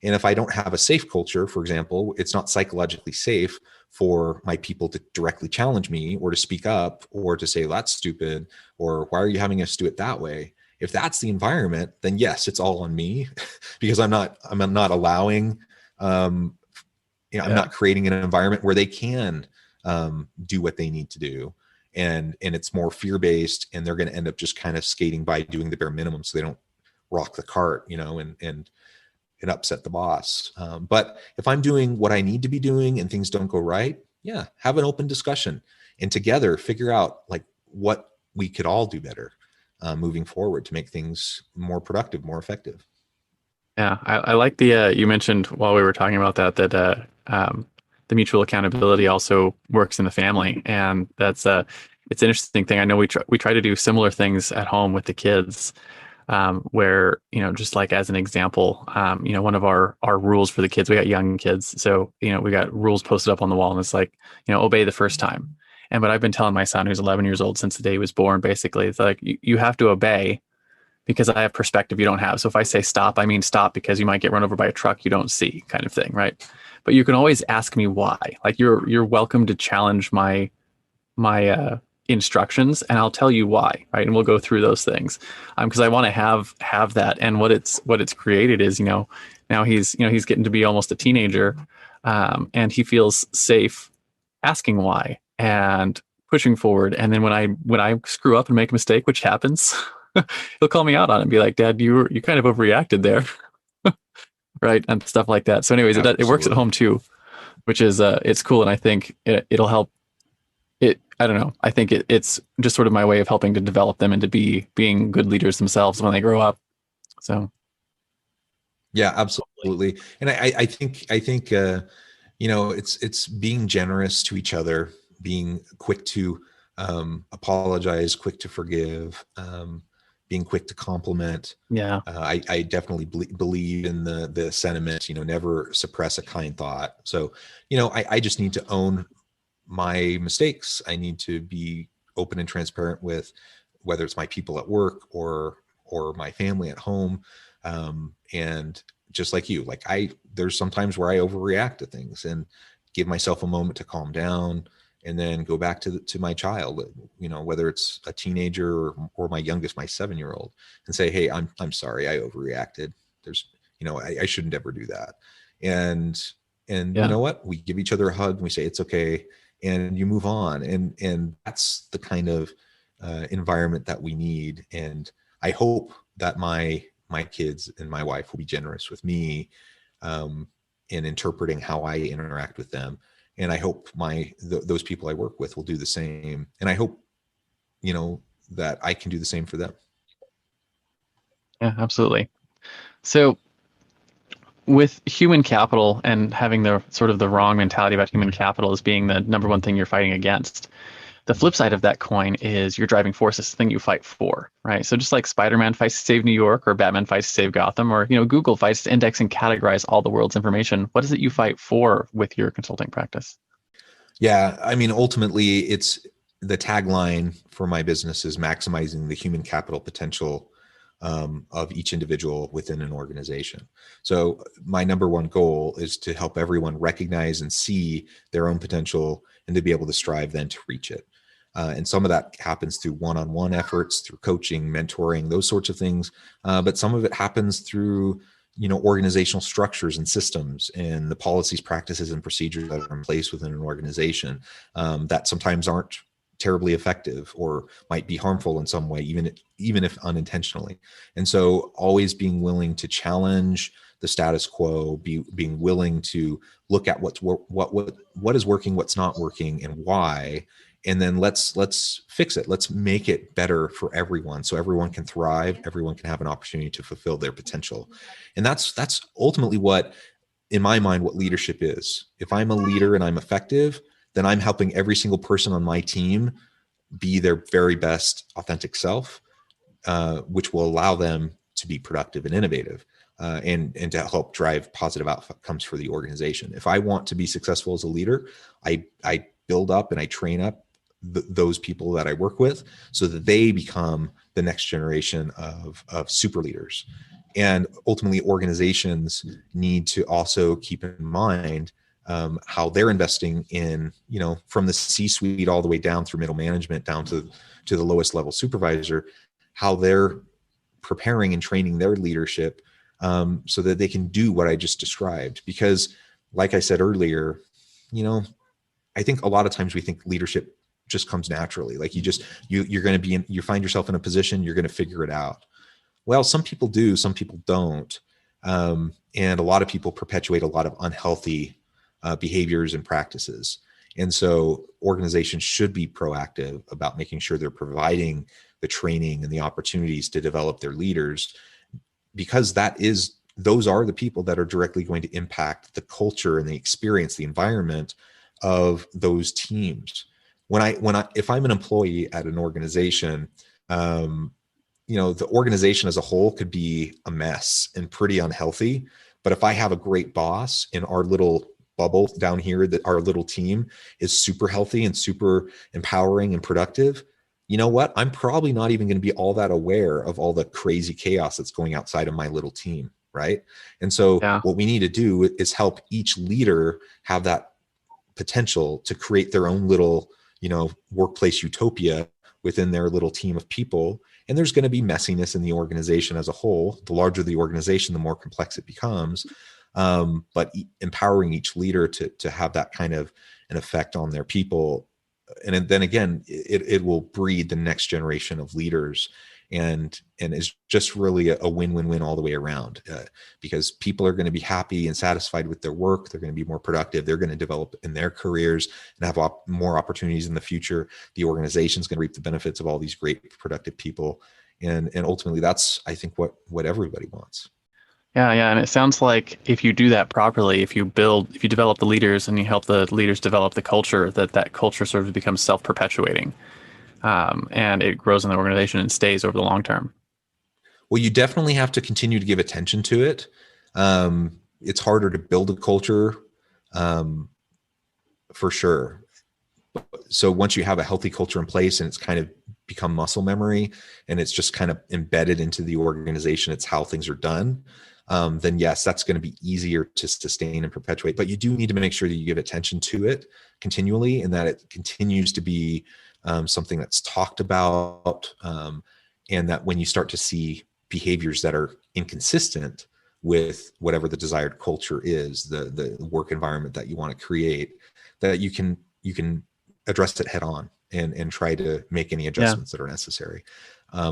And if I don't have a safe culture, for example, it's not psychologically safe for my people to directly challenge me, or to speak up, or to say, that's stupid, or why are you having us do it that way? If that's the environment, then yes, it's all on me, because I'm not allowing, I'm not creating an environment where they can do what they need to do. And it's more fear-based, and they're going to end up just kind of skating by, doing the bare minimum, so they don't rock the cart, and upset the boss. But if I'm doing what I need to be doing and things don't go right, yeah, have an open discussion, and together figure out like what we could all do better moving forward to make things more productive, more effective. Yeah, I like the you mentioned while we were talking about that the mutual accountability also works in the family, and that's it's an interesting thing. I know we try to do similar things at home with the kids, where just like as an example, one of our rules for the kids, we got young kids, so we got rules posted up on the wall, and it's like obey the first time. And what I've been telling my son, who's 11 years old, since the day he was born, basically, it's like you have to obey because I have perspective you don't have. So if I say stop, I mean stop, because you might get run over by a truck you don't see, kind of thing, right? But you can always ask me why. Like you're welcome to challenge my instructions, and I'll tell you why, right? And we'll go through those things, because I want to have that. And what it's created is, now he's getting to be almost a teenager, and he feels safe asking why and pushing forward. And then when I screw up and make a mistake, which happens, he'll call me out on it and be like, "Dad, you kind of overreacted there," right? And stuff like that. So, anyways, it works at home too, which is it's cool, and I think it'll help. I don't know. I think it's just sort of my way of helping to develop them into being good leaders themselves when they grow up. So, yeah, absolutely. And I think it's being generous to each other, being quick to apologize, quick to forgive, being quick to compliment. yeah, I definitely believe in the sentiment, never suppress a kind thought. So, I just need to own my mistakes. I need to be open and transparent with whether it's my people at work or my family at home. And just like you, like there's sometimes where I overreact to things, and give myself a moment to calm down, and then go back to my child, whether it's a teenager or my youngest, my 7-year-old, and say, hey, I'm sorry, I overreacted. There's, I shouldn't ever do that. And yeah, you know what? We give each other a hug and we say, it's okay. And you move on. And that's the kind of environment that we need. And I hope that my kids and my wife will be generous with me in interpreting how I interact with them. And I hope those people I work with will do the same. And I hope, that I can do the same for them. yeah, absolutely. So, with human capital and having the sort of the wrong mentality about human capital as being the number one thing you're fighting against, the flip side of that coin is your driving force is the thing you fight for, right? So just like Spider-Man fights to save New York, or Batman fights to save Gotham, or Google fights to index and categorize all the world's information, what is it you fight for with your consulting practice? Yeah, I mean, ultimately, it's the tagline for my business is maximizing the human capital potential of each individual within an organization. So my number one goal is to help everyone recognize and see their own potential, and to be able to strive then to reach it. And some of that happens through one-on-one efforts, through coaching, mentoring, those sorts of things. But some of it happens through, organizational structures and systems and the policies, practices, and procedures that are in place within an organization that sometimes aren't terribly effective or might be harmful in some way, even if unintentionally. And so always being willing to challenge the status quo, being willing to look at what is working, what's not working, and why. And then let's fix it. Let's make it better for everyone, so everyone can thrive. Everyone can have an opportunity to fulfill their potential. And that's ultimately what, in my mind, what leadership is. If I'm a leader and I'm effective, then I'm helping every single person on my team be their very best authentic self, which will allow them to be productive and innovative, and to help drive positive outcomes for the organization. If I want to be successful as a leader, I build up and I train up those people that I work with so that they become the next generation of super leaders. And ultimately, organizations need to also keep in mind how they're investing in, from the C-suite all the way down through middle management, down to the lowest level supervisor, how they're preparing and training their leadership so that they can do what I just described. Because like I said earlier, I think a lot of times we think leadership just comes naturally. Like you're going to you find yourself in a position, you're going to figure it out. Well, some people do, some people don't. And a lot of people perpetuate a lot of unhealthy behaviors and practices. And so organizations should be proactive about making sure they're providing the training and the opportunities to develop their leaders, because those are the people that are directly going to impact the culture and the experience, the environment of those teams. If I'm an employee at an organization, the organization as a whole could be a mess and pretty unhealthy. But if I have a great boss in our little bubble down here, that our little team is super healthy and super empowering and productive, you know what? I'm probably not even going to be all that aware of all the crazy chaos that's going outside of my little team, right? And so what we need to do is help each leader have that potential to create their own little, workplace utopia within their little team of people. And there's going to be messiness in the organization as a whole. The larger the organization, the more complex it becomes. But empowering each leader to have that kind of an effect on their people. And then again, it will breed the next generation of leaders, and is just really a win-win-win all the way around, because people are going to be happy and satisfied with their work. They're going to be more productive. They're going to develop in their careers and have more opportunities in the future. The organization is going to reap the benefits of all these great productive people. And ultimately, that's, I think, what everybody wants. Yeah. And it sounds like if you do that properly, if you develop the leaders and you help the leaders develop the culture, that culture sort of becomes self-perpetuating. And it grows in the organization and stays over the long term. Well, you definitely have to continue to give attention to it. It's harder to build a culture, for sure. So once you have a healthy culture in place and it's kind of become muscle memory and it's just kind of embedded into the organization, it's how things are done, then yes, that's going to be easier to sustain and perpetuate. But you do need to make sure that you give attention to it continually and that it continues to be something that's talked about, and that when you start to see behaviors that are inconsistent with whatever the desired culture is, the work environment that you want to create, that you can address it head on and try to make any adjustments that are necessary.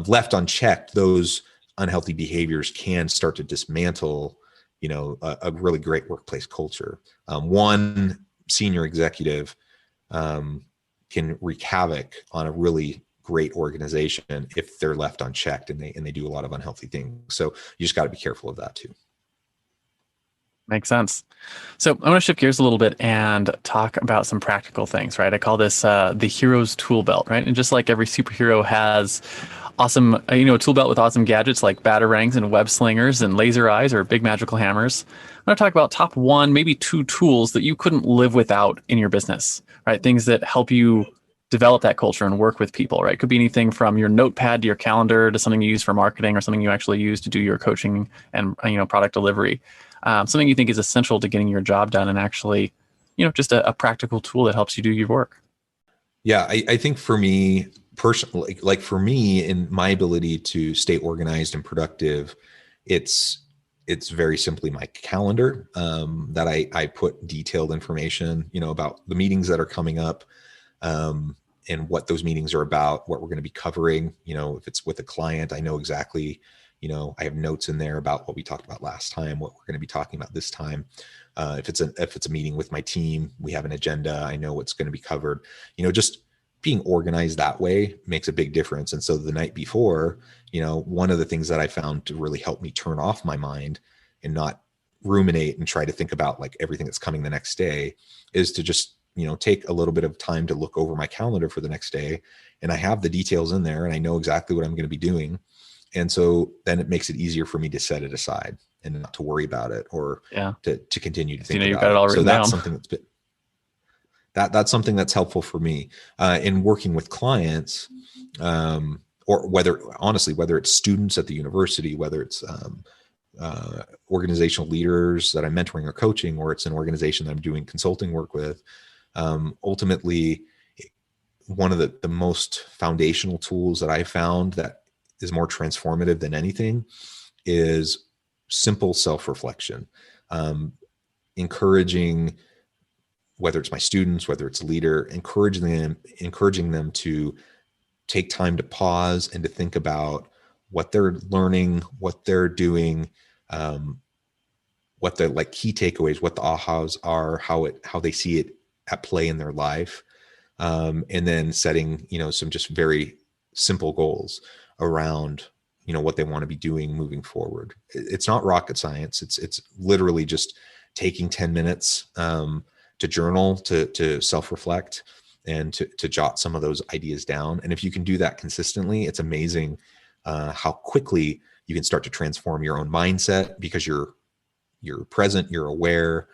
Left unchecked, those unhealthy behaviors can start to dismantle, a really great workplace culture. One senior executive can wreak havoc on a really great organization if they're left unchecked and they do a lot of unhealthy things. So you just got to be careful of that too. Makes sense. So I want to shift gears a little bit and talk about some practical things, right? I call this the hero's tool belt, right? And just like every superhero has awesome, a tool belt with awesome gadgets like batarangs and web slingers and laser eyes or big magical hammers, I'm going to talk about top one, maybe two tools that you couldn't live without in your business, right? Things that help you develop that culture and work with people, right? It could be anything from your notepad to your calendar to something you use for marketing or something you actually use to do your coaching and product delivery. Something you think is essential to getting your job done and actually just a practical tool that helps you do your work. Yeah, I think for me personally, like for me, in my ability to stay organized and productive, it's very simply my calendar, that I put detailed information, about the meetings that are coming up, and what those meetings are about, what we're going to be covering. If it's with a client, I know exactly, I have notes in there about what we talked about last time, what we're going to be talking about this time. If it's a meeting with my team, we have an agenda. I know what's going to be covered. Just being organized that way makes a big difference. And so the night before, one of the things that I found to really help me turn off my mind and not ruminate and try to think about like everything that's coming the next day is to just, take a little bit of time to look over my calendar for the next day. And I have the details in there and I know exactly what I'm going to be doing. And so then it makes it easier for me to set it aside and not to worry about it, or to continue to think you've about got it all it. So written that's down. something that's something that's helpful for me in working with clients, or whether it's students at the university, whether it's organizational leaders that I'm mentoring or coaching, or it's an organization that I'm doing consulting work with. Ultimately, one of the most foundational tools that I found that is more transformative than anything is simple self-reflection. Encouraging, whether it's my students, whether it's a leader, encouraging them to take time to pause and to think about what they're learning, what they're doing, what the like key takeaways, what the ahas are, how they see it at play in their life. And then setting, some just very simple goals around, what they want to be doing moving forward. It's not rocket science. It's literally just taking 10 minutes to journal, to self-reflect, and to jot some of those ideas down. And if you can do that consistently, it's amazing how quickly you can start to transform your own mindset, because you're present, you're aware,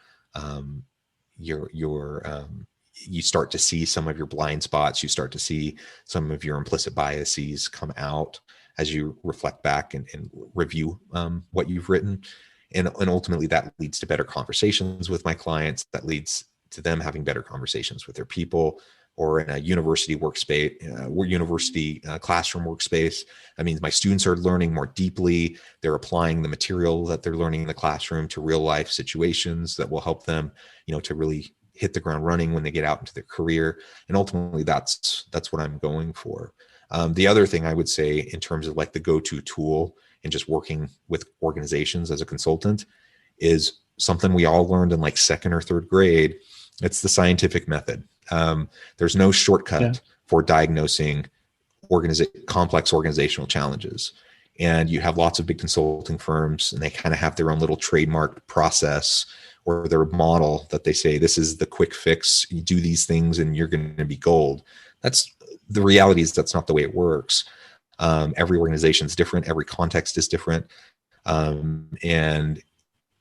you start to see some of your blind spots. You start to see some of your implicit biases come out as you reflect back and review what you've written. And ultimately that leads to better conversations with my clients. That leads to them having better conversations with their people, or in a university workspace, university classroom workspace. That means my students are learning more deeply. They're applying the material that they're learning in the classroom to real life situations that will help them, to really hit the ground running when they get out into their career. And ultimately that's what I'm going for. The other thing I would say in terms of like the go-to tool and just working with organizations as a consultant is something we all learned in like second or third grade. It's the scientific method. There's no shortcut for diagnosing complex organizational challenges. And you have lots of big consulting firms, and they kind of have their own little trademarked process or their model that they say, this is the quick fix. You do these things and you're going to be gold. The reality is that's not the way it works. Every organization is different. Every context is different. And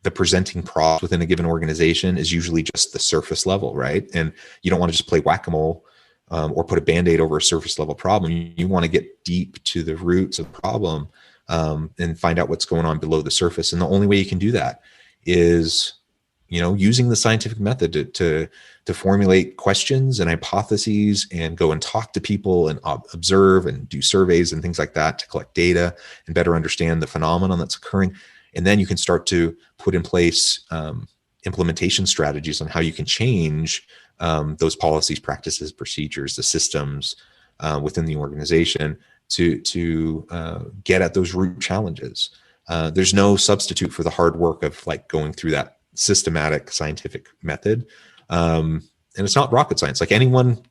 the presenting product within a given organization is usually just the surface level, right? And you don't want to just play whack-a-mole or put a Band-Aid over a surface level problem. You want to get deep to the roots of the problem and find out what's going on below the surface. And the only way you can do that is, using the scientific method to formulate questions and hypotheses and go and talk to people and observe and do surveys and things like that to collect data and better understand the phenomenon that's occurring. And then you can start to put in place implementation strategies on how you can change those policies, practices, procedures, the systems within the organization to get at those root challenges. There's no substitute for the hard work of like going through that systematic scientific method. And it's not rocket science. Like anyone,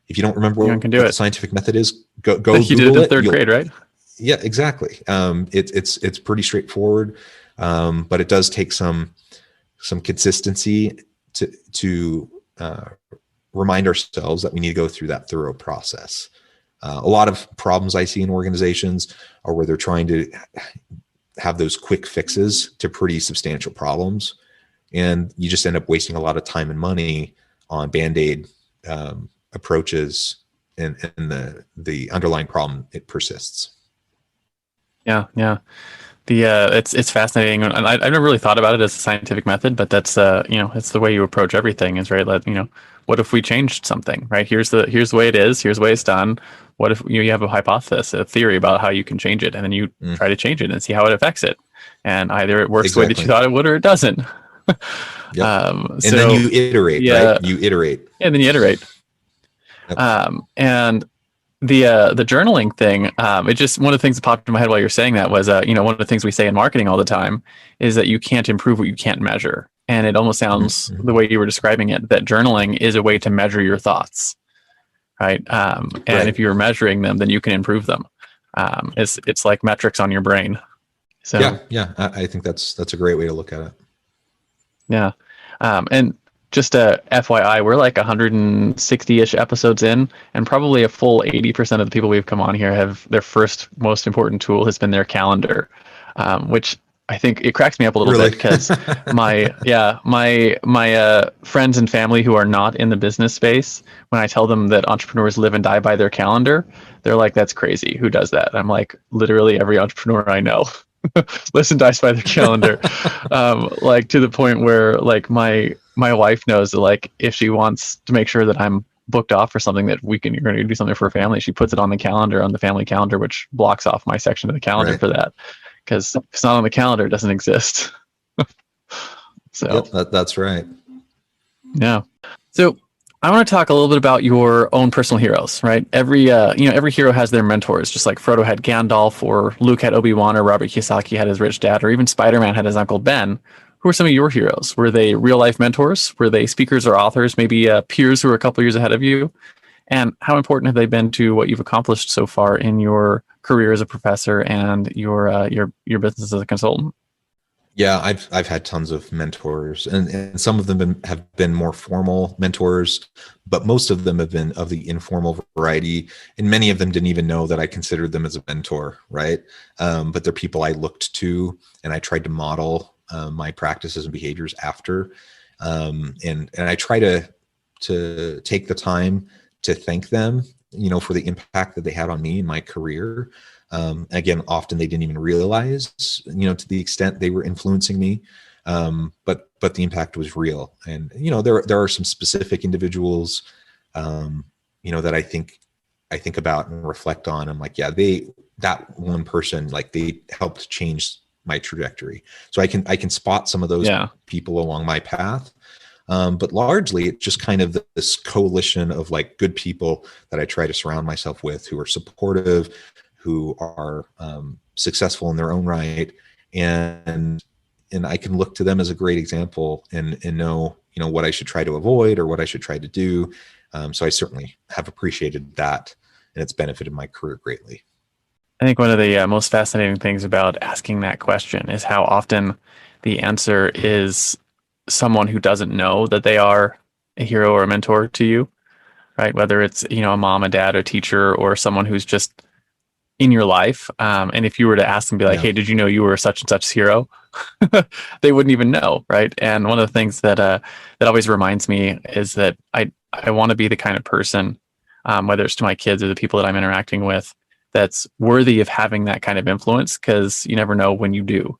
if you don't remember what the scientific method is, go you Google did it in third grade, right? Yeah, exactly. It's pretty straightforward, but it does take some consistency to remind ourselves that we need to go through that thorough process. A lot of problems I see in organizations are where they're trying to have those quick fixes to pretty substantial problems, and you just end up wasting a lot of time and money on Band-Aid approaches, and the underlying problem, it persists. Yeah. It's fascinating, and I've never really thought about it as a scientific method, but that's it's the way you approach everything is right. What if we changed something, right? Here's the way it is. Here's the way it's done. What if you have a hypothesis, a theory about how you can change it, and then you try to change it and see how it affects it, and either it works the way that you thought it would, or it doesn't. Yep. And then you iterate, right? You iterate, and then you iterate. Yep. And the journaling thing, it just, one of the things that popped in my head while you're saying that was, one of the things we say in marketing all the time is that you can't improve what you can't measure. And it almost sounds the way you were describing it, that journaling is a way to measure your thoughts, right? And if you're measuring them, then you can improve them. It's like metrics on your brain. So yeah, I think that's a great way to look at it. Yeah. And just a FYI, we're like 160-ish episodes in, and probably a full 80% of the people we've come on here have their first most important tool has been their calendar, which I think it cracks me up a little bit because my friends and family who are not in the business space, when I tell them that entrepreneurs live and die by their calendar, they're like, "That's crazy. Who does that?" I'm like, literally every entrepreneur I know lives and dies by their calendar, like to the point where like my wife knows that like if she wants to make sure that I'm booked off for something that you're going to do something for her family, she puts it on the calendar, on the family calendar, which blocks off my section of the calendar for that, because if it's not on the calendar, it doesn't exist. So that's right. Yeah. So I want to talk a little bit about your own personal heroes, right? Every hero has their mentors, just like Frodo had Gandalf, or Luke had Obi-Wan, or Robert Kiyosaki had his rich dad, or even Spider-Man had his Uncle Ben. Who are some of your heroes? Were they real life mentors? Were they speakers or authors? Maybe peers who are a couple years ahead of you? And how important have they been to what you've accomplished so far in your career as a professor and your business as a consultant? Yeah, I've had tons of mentors, and some of them have been more formal mentors, but most of them have been of the informal variety, and many of them didn't even know that I considered them as a mentor, right? But they're people I looked to, and I tried to model my practices and behaviors after, and I try to take the time to thank them, for the impact that they had on me in my career. Again, often they didn't even realize, to the extent they were influencing me. But the impact was real. And, there are some specific individuals, that I think about and reflect on. I'm like, yeah, that one person, like they helped change my trajectory. So I can spot some of those people along my path. But largely it's just kind of this coalition of like good people that I try to surround myself with, who are supportive, who are successful in their own right, and I can look to them as a great example and know what I should try to avoid or what I should try to do. So I certainly have appreciated that, and it's benefited my career greatly. I think one of the most fascinating things about asking that question is how often the answer is someone who doesn't know that they are a hero or a mentor to you, right? Whether it's a mom, a dad, a teacher, or someone who's just in your life. And if you were to ask them, be like, hey, did you know you were such and such hero? They wouldn't even know, right? And one of the things that always reminds me is that I want to be the kind of person, whether it's to my kids or the people that I'm interacting with, that's worthy of having that kind of influence, because you never know when you do.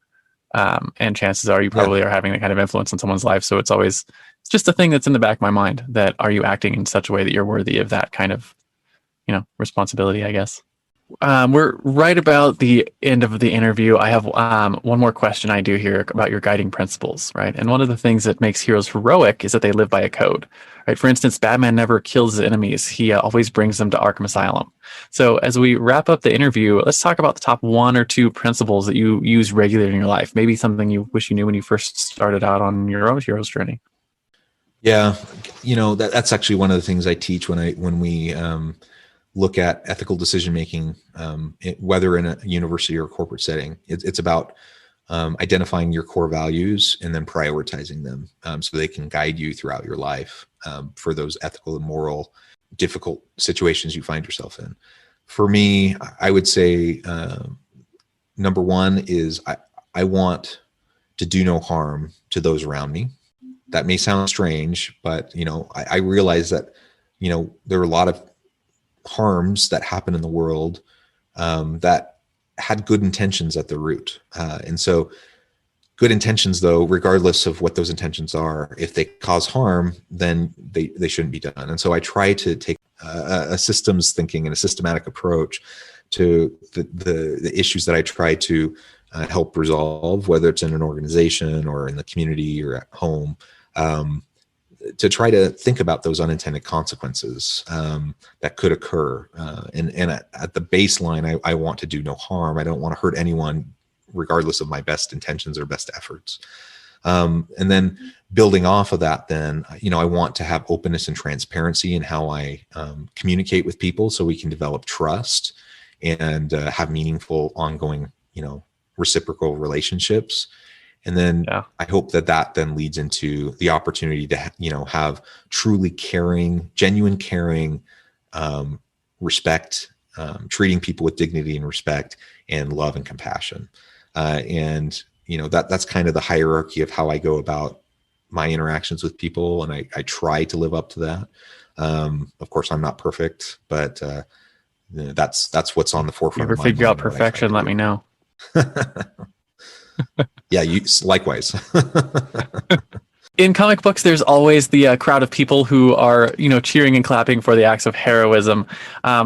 And chances are you probably are having that kind of influence on someone's life. So it's just a thing that's in the back of my mind, that are you acting in such a way that you're worthy of that kind of, responsibility, I guess. We're right about the end of the interview. I have one more question I do here about your guiding principles, right? And one of the things that makes heroes heroic is that they live by a code, right? For instance, Batman never kills his enemies. He always brings them to Arkham Asylum. So as we wrap up the interview, let's talk about the top 1 or 2 principles that you use regularly in your life. Maybe something you wish you knew when you first started out on your own hero's journey. Yeah, that's actually one of the things I teach when we look at ethical decision making, whether in a university or corporate setting. It's about identifying your core values and then prioritizing them, so they can guide you throughout your life for those ethical and moral difficult situations you find yourself in. For me, I would say number 1 is I want to do no harm to those around me. That may sound strange, but I realize that there are a lot of harms that happen in the world that had good intentions at the root. And so good intentions, though, regardless of what those intentions are, if they cause harm, then they shouldn't be done. And so I try to take a systems thinking and a systematic approach to the issues that I try to help resolve, whether it's in an organization or in the community or at home, to try to think about those unintended consequences that could occur. And at the baseline, I want to do no harm. I don't want to hurt anyone, regardless of my best intentions or best efforts. And then building off of that, then, I want to have openness and transparency in how I communicate with people so we can develop trust and have meaningful, ongoing, reciprocal relationships. And then I hope that then leads into the opportunity to, have truly caring, genuine caring, respect, treating people with dignity and respect and love and compassion. And that's kind of the hierarchy of how I go about my interactions with people. And I try to live up to that. Of course, I'm not perfect, but that's what's on the forefront. If you ever figure out perfection, let me know. Yeah, you likewise. In comic books, there's always the crowd of people who are, cheering and clapping for the acts of heroism.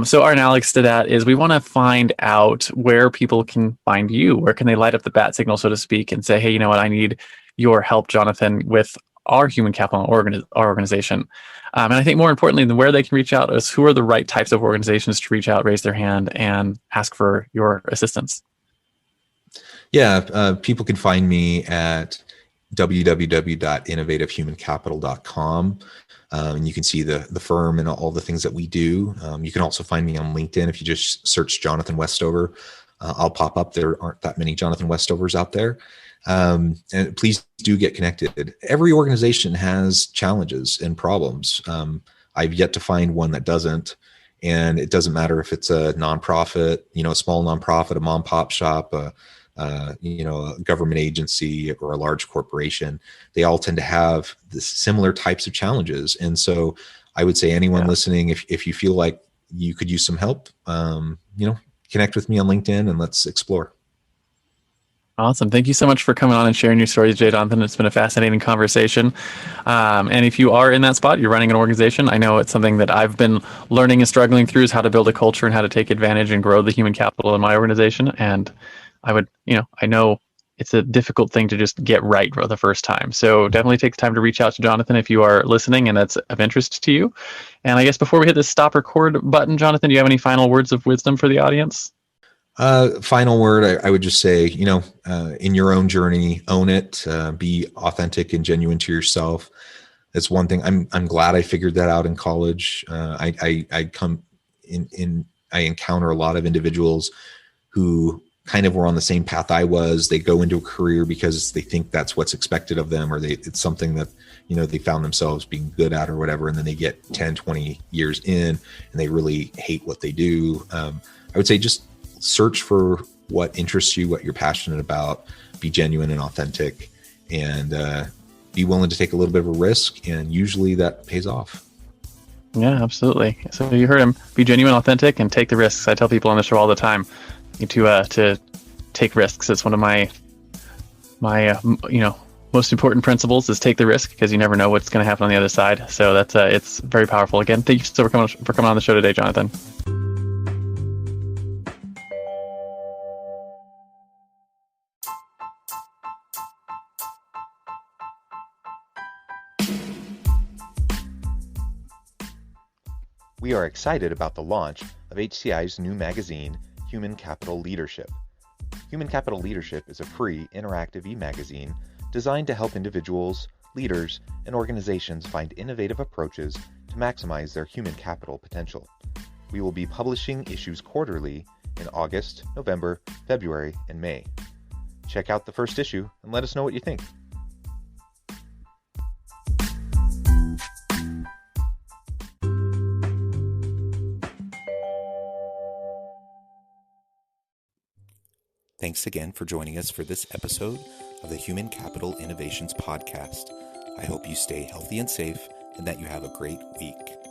So our analogy to that is we want to find out where people can find you. Where can they light up the bat signal, so to speak, and say, hey, you know what, I need your help, Jonathan, with our human capital our organization. And I think more importantly than where they can reach out is who are the right types of organizations to reach out, raise their hand, and ask for your assistance. Yeah, people can find me at www.innovativehumancapital.com. And you can see the firm and all the things that we do. You can also find me on LinkedIn. If you just search Jonathan Westover, I'll pop up. There aren't that many Jonathan Westovers out there. And please do get connected. Every organization has challenges and problems. I've yet to find one that doesn't. And it doesn't matter if it's a nonprofit, a small nonprofit, a mom pop shop, a government agency or a large corporation. They all tend to have similar types of challenges. And so I would say anyone listening, if you feel like you could use some help, connect with me on LinkedIn and let's explore. Awesome. Thank you so much for coming on and sharing your stories, Jay Jonathan. It's been a fascinating conversation. And if you are in that spot, you're running an organization, I know it's something that I've been learning and struggling through is how to build a culture and how to take advantage and grow the human capital in my organization. And I know it's a difficult thing to just get right for the first time. So definitely take the time to reach out to Jonathan if you are listening and that's of interest to you. And I guess before we hit the stop record button, Jonathan, do you have any final words of wisdom for the audience? Final word, I would just say, in your own journey, own it, be authentic and genuine to yourself. That's one thing. I'm glad I figured that out in college. I encounter a lot of individuals who kind of were on the same path I was. They go into a career because they think that's what's expected of them, or it's something that, they found themselves being good at or whatever. And then they get 10, 20 years in and they really hate what they do. I would say just search for what interests you, what you're passionate about, be genuine and authentic, and be willing to take a little bit of a risk. And usually that pays off. Yeah, absolutely. So you heard him. Be genuine, authentic, and take the risks. I tell people on the show all the time to take risks. It's one of my most important principles is take the risk, because you never know what's going to happen on the other side. So that's it's very powerful. Again, thank you so much for coming on the show today, Jonathan. We are excited about the launch of HCI's new magazine, Human Capital Leadership. Human Capital Leadership is a free, interactive e-magazine designed to help individuals, leaders, and organizations find innovative approaches to maximize their human capital potential. We will be publishing issues quarterly in August, November, February, and May. Check out the first issue and let us know what you think. Thanks again for joining us for this episode of the Human Capital Innovations Podcast. I hope you stay healthy and safe and that you have a great week.